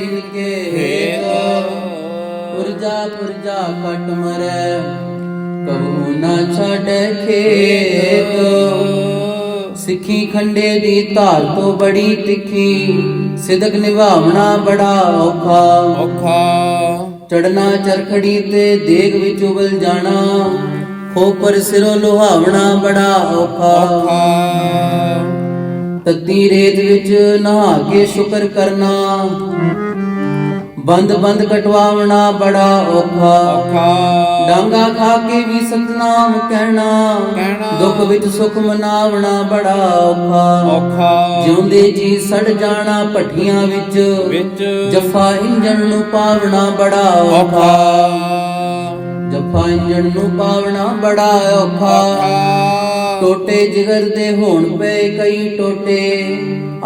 ਦੀਨ ਕੇ ਹੇਤ ਪੁਰਜਾ ਪੁਰਜਾ ਕਟ ਮਰੈ ਕਬੂ ਨਾ ਛਾੜੈ ਖੇਤ ਸਿੱਖੀ ਖੰਡੇ ਦੀ ਧਾਰ ਤੋਂ ਬੜੀ ਤਿੱਖੀ ਸਿਦਕ ਨਿਭਾਵਣਾ ਬੜਾ ਔਖਾ ਔਖਾ ਚੜਨਾ ਚਰਖੜੀ ਤੇ ਦੇਗ ਵਿੱਚ ਉਬਲ ਜਾਣਾ ਖੋਪਰ ਸਿਰੋਂ ਲੁਹਾਵਣਾ ਬੜਾ ਔਖਾ ਔਖਾ ਤਤੀ ਰੇਤ ਵਿੱਚ ਨਹਾ ਕੇ ਸ਼ੁਕਰ ਕਰਨਾ ਬੰਦ ਬੰਦ ਕਟਵਾਵਣਾ ਬੜਾ ਔਖਾ ਔਖਾ ਡਾਂਗਾ ਖਾ ਕੇ ਵੀ ਸਤਨਾਮ ਕਹਿਣਾ ਦੁੱਖ ਵਿੱਚ ਸੁਖ ਮਨਾਵਣਾ ਬੜਾ ਔਖਾ ਔਖਾ ਜਿਉਂਦੇ ਜੀ ਸੜ ਜਾਣਾ ਭੱਠੀਆਂ ਵਿੱਚ ਜਫਾ ਇੰਜਣ ਨੂੰ ਪਾਵਣਾ ਬੜਾ ਔਖਾ ਜਫਾ ਇੰਜਣ ਨੂੰ ਪਾਵਣਾ ਬੜਾ ਔਖਾ ਟੋਟੇ ਜਿਗਰ ਦੇ ਹੋਣ ਪਏ ਕਈ ਟੋਟੇ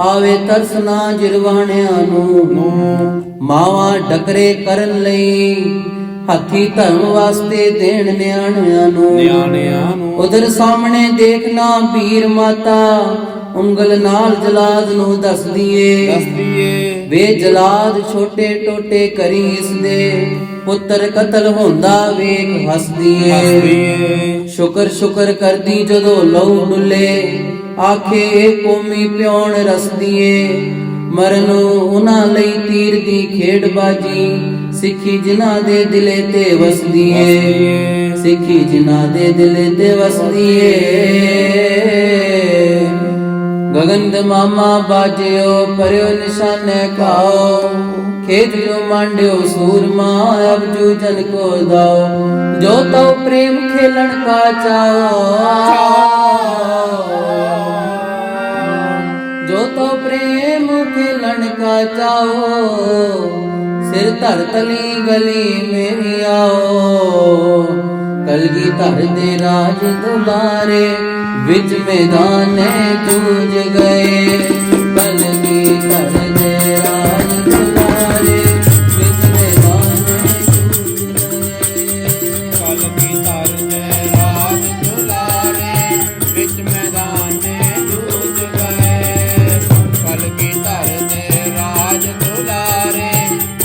ਆਵੇ ਤਰਸ ਨਾ ਜਿਰਵਾਣਿਆਂ ਨੂੰ ਮਾਵਾਂ ਡਕਰੇ ਕਰਨ ਲਈ ਹਾਥੀ ਧਰਮ ਵਾਸਤੇ ਦੇਣ ਨਿਆਣਿਆਂ ਨੂੰ ਉਧਰ ਸਾਹਮਣੇ ਦੇਖਣਾ ਵੀਰ ਮਾਤਾ ਉਂਗਲ ਨਾਲ ਜਲਾਦ ਨੂੰ ਦੱਸਦੀ ਏ ਵੇ ਜਲਾਦ ਛੋਟੇ ਟੋਟੇ ਕਰੀ ਇਸ ਦੇ ਪੁੱਤਰ ਕਤਲ ਹੁੰਦਾ ਵੇਖ ਹੱਸਦੀ ਏ ਸ਼ੁਕਰ ਸ਼ੁਕਰ ਕਰਦੀ ਜਦੋਂ ਲਹੂ ਡੁੱਲੇ ਆਖੇ ਇਹ ਕੌਮੀ ਪਿਉਣ ਰਸਦੀ ਏ ਮਰਨ ਉਹਨਾਂ ਲਈ ਤੀਰ ਦੀ ਖੇਡ ਬਾਜੀ ਸਿੱਖੀ ਜਿਨ੍ਹਾਂ ਦੇ ਦਿਲੇ ਤੇ ਵਸਦੀ ਏ ਸਿੱਖੀ ਜਿਨ੍ਹਾਂ ਦੇ ਦਿਲੇ ਤੇ ਵਸਦੀ ਏ ਗਗਨ ਦੇ ਮਾਮਾ ਬਾਜਿਓ ਕਰਿਓ ਨਿਸ਼ਾਨੇ ਖਾਓ ਖੇਤ ਜੋ ਮਾਂਡਿਓ ਸੂਰਮਾ ਅਬ ਜੂ ਜਨ ਕੋ ਦਾਓ ਜੋ ਤਉ ਪ੍ਰੇਮ ਖੇਲਣ ਕਾ ਚਾਓ ਜੋ ਤੋ ਪ੍ਰੇਮ ਖੇਲਣ ਕਾ ਚਾਓ ਸਿਰ ਧਰ ਤਲੀ ਗਲੀ ਮੇਰੀ ਆਓ ਕਲਗੀ ਧਰ ਦੇ ਰਾਜ ਦੁਲਾਰੇ ਵਿੱਚ ਮੈਦਾਨੇ ਜੂਝ ਗਏ ਕਲਗੀ ਧਰ ਦੇ ਰਾਜ ਦੁਲਾਰੇ ਵਿੱਚ ਮੈਦਾਨੇ ਜੂਝ ਗਏ ਕਲਗੀ ਧਰ ਦੇ ਰਾਜ ਦੁਲਾਰੇ ਵਿੱਚ ਮੈਦਾਨੇ ਜੂਝ ਗਏ ਕਲਗੀ ਧਰ ਦੇ ਰਾਜ ਦੁਲਾਰੇ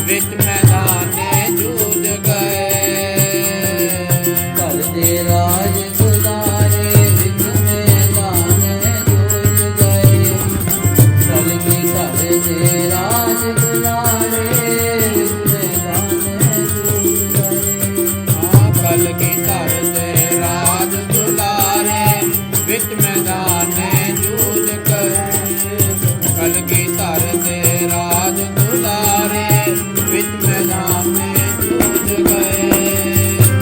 ਵਿੱਚ ਮੈਦਾਨੇ ਜੂਝ ਗਏ ਘਰ ਦੇ ਰਾਜ ਦੁਲਾਰੇ ਵਿੱਚ ਮੈਦਾਨੇ ਜੂਝ ਗਏ ਕਲਗੀ ਧਰ ਦੇ ਰਾਜ ਦੁਲਾਰੇ ਵਿੱਚ ਮੈਦਾਨੇ ਜੂਝ ਗਏ ਕਲਗੀ ਧਰ ਦੇ ਰਾਜ ਦੁਲਾਰੇ ਵਿੱਚ ਮੈਦਾਨੇ ਜੂਝ ਗਏ ਕਲਗੀ ਧਰ ਦੇ ਰਾਜ ਦੁਲਾਰੇ ਵਿੱਚ ਮੈਦਾਨੇ ਜੂਝ ਗਏ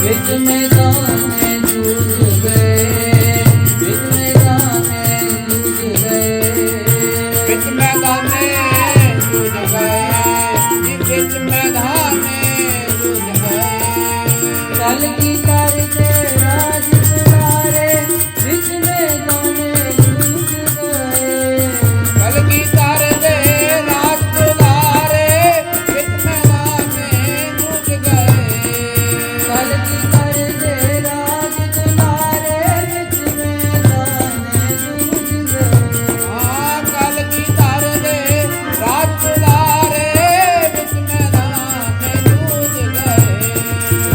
ਵਿੱਚ ਮੈਦਾਨੇ ਜੂਝ ਗਏ ਵਿੱਚ ਮੈਦਾਨੇ ਜੂਝ ਗਏ ਵਿੱਚ ਮੈਦਾਨੇ ਜੂਝ ਗਏ ਵਿੱਚ ਮੈਦਾਨੇ ਜੂਝ ਗਏ ਕਲਗੀ ਧਰ ਦੇ ਰਾਜ ਦੁਲਾਰੇ ਵਿੱਚ ਮੈਦਾਨੇ ਜੂਝ ਗਏ ਕਲਗੀ ਧਰ ਦੇ ਰਾਜ ਦੁਲਾਰੇ ਵਿੱਚ ਮੈਦਾਨੇ ਜੂਝ ਗਏ ਕਲਗੀ ਧਰ ਦੇ ਰਾਜ ਦੁਲਾਰੇ ਵਿੱਚ ਮੈਦਾਨੇ ਜੂਝ ਗਏ ਕਲਗੀ ਧਰ ਦੇ ਰਾਜ ਦੁਲਾਰੇ ਵਿੱਚ ਮੈਦਾਨੇ ਜੂਝ ਗਏ ਵਿੱਚ ਮੈਦਾਨੇ ਜੂਝ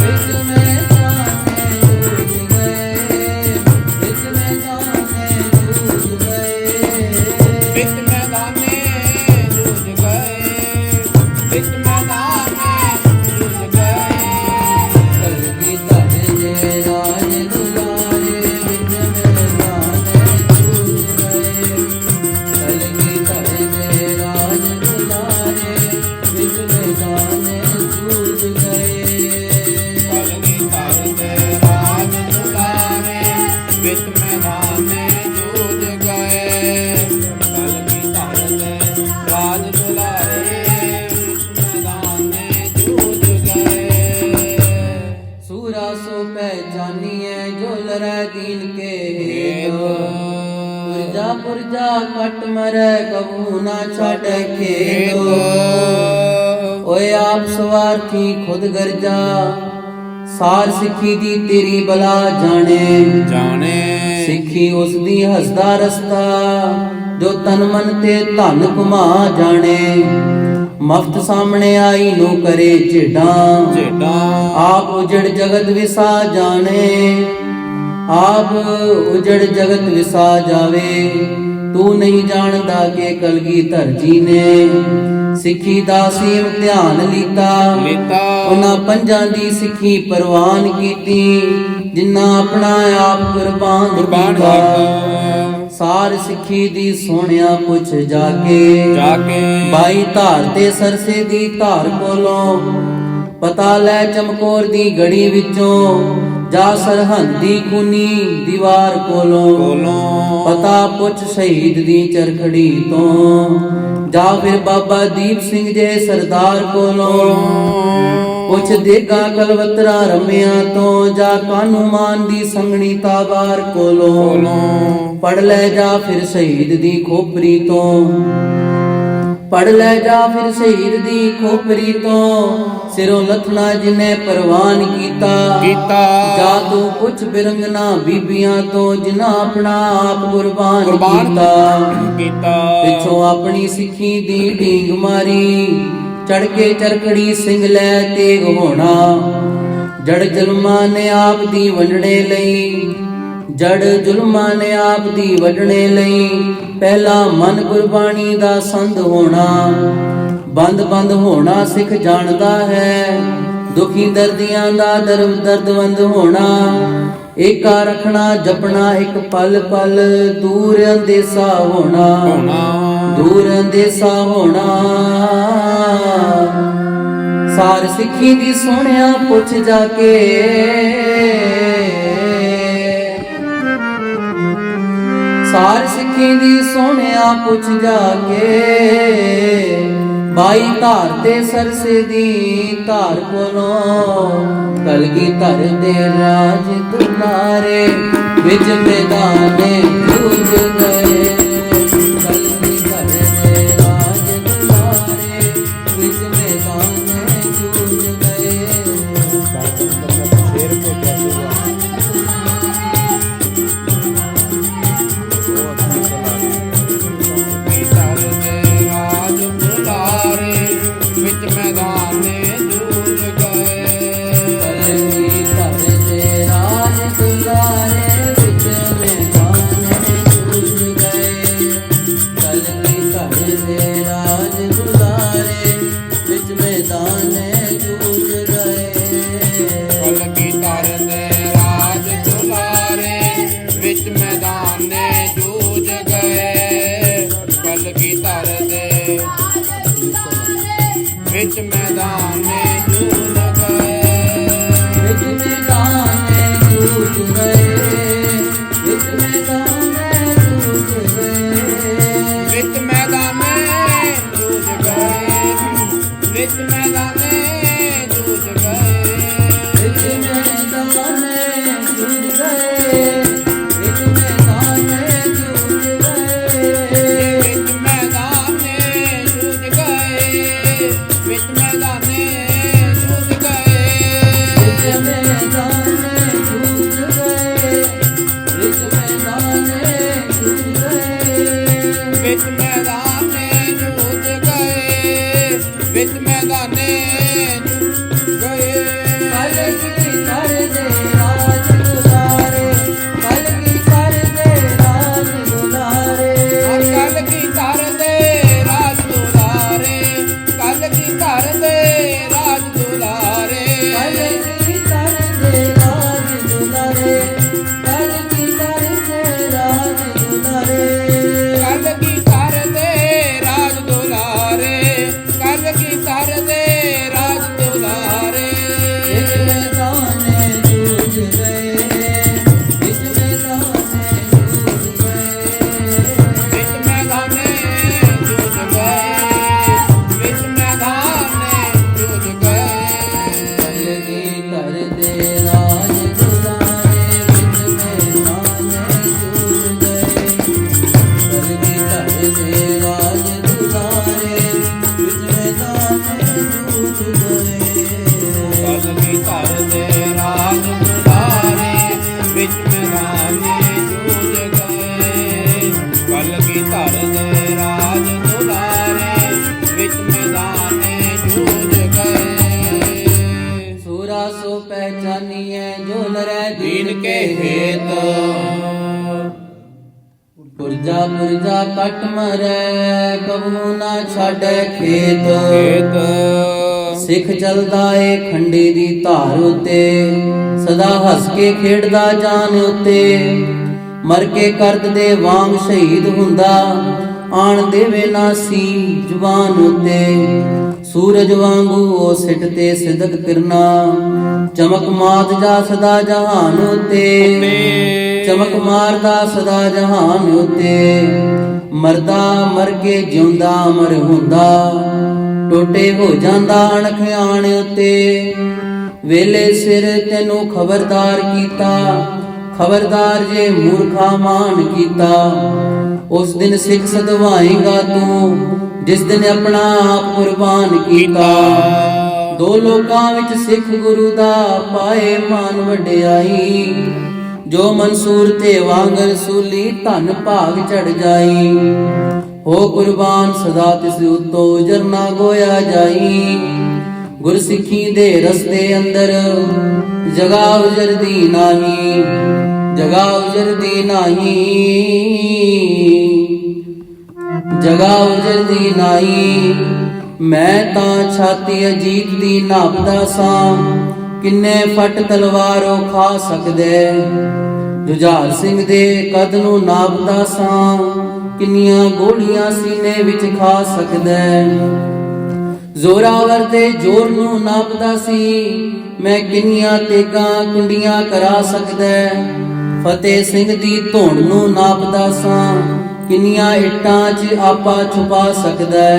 ਗਏ ਵਿੱਚ ਮੈਦਾਨੇ ਜੂਝ ਗਏ ਵਿੱਚ ਮੈਦਾਨੇ ਜੂਝ ਗਏ ਵਿੱਚ ਮੈਦਾਨੇ ਜੂਝ ਗਏ ਕਲਗੀ ਧਰ ਦੇ ਰਾਜ ਦੁਲਾਰੇ ਵਿੱਚ ਮੈਦਾਨੇ ਜੂਝ ਗਏ ਕਲਗੀ ਧਰ ਦੇ ਰਾਜ ਦੁਲਾਰੇ ਵਿੱਚ ਮੈਦਾਨੇ ਜੂਝ ਗਏ ਕਲਗੀ ਧਰ ਦੇ ਰਾਜ ਦੁਲਾਰੇ ਵਿੱਚ ਮੈਦਾਨੇ ਜੂਝ ਗਏ ਕਲਗੀ ਧਰ ਦੇ ਰਾਜ ਦੁਲਾਰੇ ਵਿੱਚ ਮੈਦਾਨੇ ਜੂਝ ਗਏ ਸੂਰਾ ਸੋ ਪਹਿਚਾਨੀਐ ਜੋ ਲਰੈ ਦੀਨ ਕੇ ਹੇਤ ਪੁਰਜਾ ਪੁਰਜਾ ਕਟ ਮਰੈ ਕਬੂ ਨਾ ਛਾੜੈ ਖੇਤ ਓਏ ਆਪ ਸਵਾਰਥੀ ਖੁਦ ਗਰਜਾ ਸਾਰ ਸਿੱਖੀ ਦੀ ਤੇਰੀ ਬਲਾ ਜਾਣੇ ਸਿੱਖੀ ਉਸ ਦੀ ਹੱਸਦਾ ਰਸਤਾ ਜੋ ਤਨ ਮਨ ਤੇ ਧਨ ਘੁਮਾ ਜਾਣੇ ਮਫਤ ਸਾਹਮਣੇ ਆਈ ਨੂੰ ਕਰੇ ਝੇਡਾਂ। ਝੇਡਾਂ ਆਪ ਉਜੜ ਜਗਤ ਵਿਸਾ ਜਾਣੇ, ਆਪ ਉਜੜ ਜਗਤ ਵਿਸਾ ਜਾਵੇ। ਤੂੰ ਨਹੀਂ ਜਾਣਦਾ ਕਿ ਕਲਗੀਧਰ ਜੀ ਨੇ ਸਿੱਖੀ ਦਾ ਸੀਮ ਧਿਆਨ ਲੀਤਾ। ਉਹਨਾਂ ਪੰਜਾਂ ਦੀ ਸਿੱਖੀ ਪ੍ਰਵਾਨ ਕੀਤੀ, ਜਿਨ੍ਹਾਂ ਆਪਣਾ ਆਪ ਕੁਰਬਾਨ ਕੀਤਾ। ਸਾਰ ਸਿੱਖੀ ਦੀ ਸੋਹਣਿਆ ਪੁੱਛ ਜਾ ਕੇ, ਬਾਈ ਧਾਰ ਤੇ ਸਰਸੇ ਦੀ ਧਾਰ ਕੋਲੋਂ। ਪਤਾ ਲੈ ਚਮਕੌਰ ਦੀ ਗੜੀ ਵਿੱਚੋਂ, ਜਾ ਸਰਹੰਦ ਦੀ ਖੂਨੀ ਦੀਵਾਰ ਕੋਲੋਂ। ਪਤਾ ਪੁੱਛ ਸ਼ਹੀਦ ਦੀ ਚਰਖੜੀ ਤੋਂ, ਜਾ ਫਿਰ ਬਾਬਾ ਦੀਪ ਸਿੰਘ ਜੇ ਸਰਦਾਰ ਕੋਲੋਂ। ਪੁੱਛ ਦੇਗਾ ਕਲਵਤਰਾ ਰਮਿਆਂ ਤੋਂ, ਜਾ ਕਾਨੂੰ ਮਾਨ ਦੀ ਸੰਗਣੀ ਤਾਬਾਰ ਕੋਲੋਂ। ਪੜ ਲੈ ਜਾ ਫਿਰ ਸ਼ਹੀਦ ਦੀ ਖੋਪਰੀ ਤੋਂ, ਪੜ ਲੈ ਜਾ ਫਿਰ ਸ਼ਹੀਦ ਦੀ ਖੋਪਰੀ ਤੋਂ। ਸਿਰੋਂ ਲੱਥਣਾ ਜਿਨੇ ਪ੍ਰਵਾਨ ਕੀਤਾ, ਜਾ ਤੂੰ ਪੁੱਛ ਬਿਰੰਗਨਾ ਬੀਬੀਆਂ ਤੋਂ, ਜਿਨ੍ਹਾਂ ਆਪਣਾ ਆਪ ਕੁਰਬਾਨ ਕੀਤਾ। ਪਿੱਛੋਂ ਆਪਣੀ ਸਿੱਖੀ ਦੀ ਢੀਂਗ ਮਾਰੀ, ਚੜ ਕੇ ਚਰਖੜੀ ਸਿੰਘ ਲੈ ਤੇਗ ਹੋਣਾ। ਜੜ ਜ਼ੁਲਮਾਂ ਨੇ ਆਪ ਦੀ ਵੰਡਣੇ ਲਈ, ਜੜ ਜ਼ੁਲਮਾਂ ਨੇ ਆਪ ਦੀ ਵੰਡਣੇ ਲਈ। ਪਹਿਲਾ ਮਨ ਕੁਰਬਾਨੀ ਦਾ ਸੰਦ ਹੋਣਾ, ਬੰਦ ਬੰਦ ਹੋਣਾ ਸਿੱਖ ਜਾਣਦਾ ਹੈ। ਦੁਖੀ ਦਰਦੀਆਂ ਦਾ ਦਰਦਵੰਦ ਹੋਣਾ, ਏਕਾ ਰੱਖਣਾ ਜਪਣਾ ਇੱਕ ਪਲ ਪਲ। ਦੂਰ ਅੰਦੇਸਾ ਹੋਣਾ, ਦੂਰ ਅੰਦੇਸਾ ਹੋਣਾ। ਸਾਰ ਸਿੱਖੀ ਦੀ ਸੋਹਣਿਆ ਪੁੱਛ ਜਾ ਕੇ, ਸਾਰ ਸਿੱਖੀ ਦੀ ਸੋਹਣਿਆ ਪੁੱਛ ਜਾ ਕੇ। ਬਾਈ ਧਾਰ ਤੇ ਸਰਸੇ ਦੀ ਧਾਰ ਕੋਲੋਂ, ਕਲਗੀਧਰ ਦੇ ਰਾਜ ਦੁਲਾਰੇ ਵਿੱਚ ਮੈਦਾਨੇ ਜੂਝ ਗਏ। ਕਲਗੀਧਰ ਦੇ ਰਾਜ ਦੁਲਾਰੇ ਵਿੱਚ ਮੈਦਾਨੇ ਜੂਝ ਗਏ। ਪੁਰਜਾ ਕਟ ਮਰੈ, ਕਬੂ ਨਾ ਛਾੜੈ ਖੇਤ। ਸਿੱਖ ਚਲਦਾ ਏ ਖੰਡੇ ਦੀ ਧਾਰ ਉਤੇ, ਸਦਾ ਹੱਸ ਕੇ ਖੇਡਦਾ ਜਾਨ ਉਤੇ। ਮਰ ਕੇ ਕਰਦ ਦੇ ਵਾਂਗ ਸ਼ਹੀਦ ਹੁੰਦਾ, ਆਣ ਦੇਵੇ ਨਾ ਸੀ ਜ਼ੁਬਾਨ ਉਤੇ। ਸੂਰਜ ਵਾਂਗੂ ਉਹ ਸਿੱਟ ਤੇ ਸਿਦਕ ਕਿਰਨਾ, ਚਮਕ ਮਾਤ ਜਾ ਸਦਾ ਜਹਾਨ ਉਤੇ। ਚਮਕ ਮਾਰਦਾ ਸਦਾ ਜਹਾਨ ਉਤੇ। ਮਰਦਾ ਮਰ ਕੇ ਜਿਉਂਦਾ ਅਮਰ ਹੁੰਦਾ, ਟੋਟੇ ਹੋ ਜਾਂਦਾ ਅਣਖ ਆਣ ਉਤੇ। ਵੇਲੇ ਸਿਰ ਤੈਨੂੰ ਖਬਰਦਾਰ ਕੀਤਾ, ਖਬਰਦਾਰ ਜੇ ਮੂਰਖਾ ਮਾਨ ਕੀਤਾ। ਉਸ ਦਿਨ ਸਿੱਖ ਸਦਵਾਏਗਾ ਤੂੰ, ਜਿਸ ਦਿਨ ਆਪਣਾ ਆਪ ਕੁਰਬਾਨ ਕੀਤਾ। ਦੋ ਲੋਕਾਂ ਵਿੱਚ ਸਿੱਖ ਗੁਰੂ ਦਾ ਪਾਏ ਮਾਨ ਵਡਿਆਈ, ਜੋ ਮਨਸੂਰ ਤੇ ਵਾਂਗ ਰਸੂਲੀ ਧਨ ਭਾਗ ਚੜ ਜਾਈ। ਹੋ ਕੁਰਬਾਨ ਸਦਾ ਤਿਸ ਉਤੋਂ ਜਰਨਾ ਗੋਇਆ ਜਾਈ। ਗੁਰਸਿੱਖੀ ਦੇ ਰਸਤੇ ਅੰਦਰ ਜਗਾ ਉਜਰਦੀ ਨਾਹੀ, ਜਗਾ ਉਜਰਦੀ ਨਾਹੀ, ਜਗਾ ਉਜਰਦੀ ਨਾਹੀ। ਮੈਂ ਤਾਂ ਛਾਤੀ ਅਜੀਤ ਦੀ ਨਾਪਦਾ ਸਾਂ, ਕਿੰਨੇ ਫਟ ਤਲਵਾਰੋਂ ਖਾ ਸਕਦੈ। ਜੁਝਾਰ ਸਿੰਘ ਦੇ ਕਦ ਨੂੰ ਨਾਪਦਾ ਸਾਂ, ਕਿੰਨੀਆਂ ਗੋਲੀਆਂ ਸੀਨੇ ਵਿੱਚ ਖਾ ਸਕਦੈ। ਜ਼ੋਰਾਵਰ ਦੇ ਜ਼ੋਰ ਨੂੰ ਨਾਪਦਾ ਸੀ, ਮੈਂ ਕਿੰਨੀਆਂ ਤੇਗਾਂ ਕੁੰਡੀਆਂ ਕਰਾ ਸਕਦੈ। ਫਤਿਹ ਸਿੰਘ ਦੀ ਧੌਣ ਨੂੰ ਨਾਪਦਾ ਸਾਂ, ਕਿੰਨੀਆਂ ਇੱਟਾਂ 'ਚ ਆਪਾ ਛੁਪਾ ਸਕਦੈ।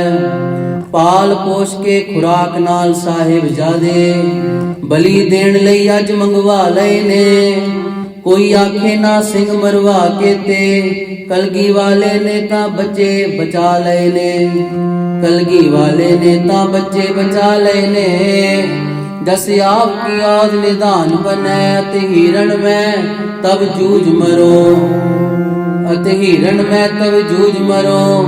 ਪਾਲ ਪੋਸ਼ ਕੇ ਖੁਰਾਕ ਨਾਲ ਸਾਹਿਬ ਜਾਦੇ, ਬਲੀ ਦੇਣ ਲਈ ਅੱਜ ਮੰਗਵਾ ਲਏ ਨੇ। ਕੋਈ ਆਖੇ ਨਾ ਸਿੰਘ ਮਰਵਾ ਕੇ ਤੇ, ਕਲਗੀ ਵਾਲੇ ਨੇ ਤਾਂ ਬੱਚੇ ਬਚਾ ਲਏ ਨੇ। ਕਲਗੀ ਵਾਲੇ ਨੇ ਤਾਂ ਬੱਚੇ ਬਚਾ ਲਏ ਨੇ। ਜਸ ਆਪ ਕੀ ਆਦ ਨਿਧਾਨ ਬਨੈ, ਤੇ ਹੀਰਨ ਮੈਂ ਤਬ ਜੂਝ ਮਰੋ, ਅਤੇ ਹੀਰਨ ਮੈਂ ਤਬ ਜੂਝ ਮਰੋ।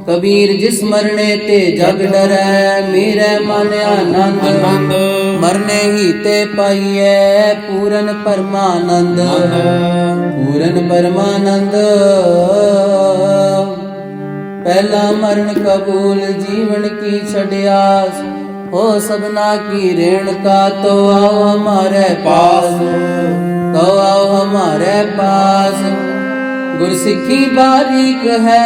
ਕਬੀਰ ਜਿਸ ਮਰਨੇ ਤੇ ਜਗ ਡਰੈ, ਮੇਰੇ ਮਨ ਆਨੰਦ। ਮਰਨੇ ਹੀ ਤੇ ਪਾਈਐ ਪੂਰਨ ਪਰਮਾਨੰਦ, ਪੂਰਨ ਪਰਮਾਨੰਦ। ਪਹਿਲਾ ਮਰਨ ਕਬੂਲ ਜੀਵਨ ਕੀ ਛੜਿਆਸ, ਹੋ ਸਭਨਾ की रेणुका। तो आओ हमारे पास, तो आओ हमारे पास। गुरसिक्खी बारीक है,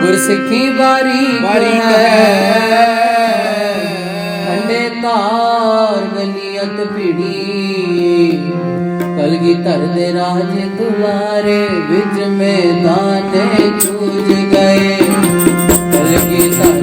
गुरसिक्खी बारीक है। खंडे तार गलियत पीड़ी, कलगीधर दे राज दुलारे, बिच मैदाने चूज गए। कलगीधर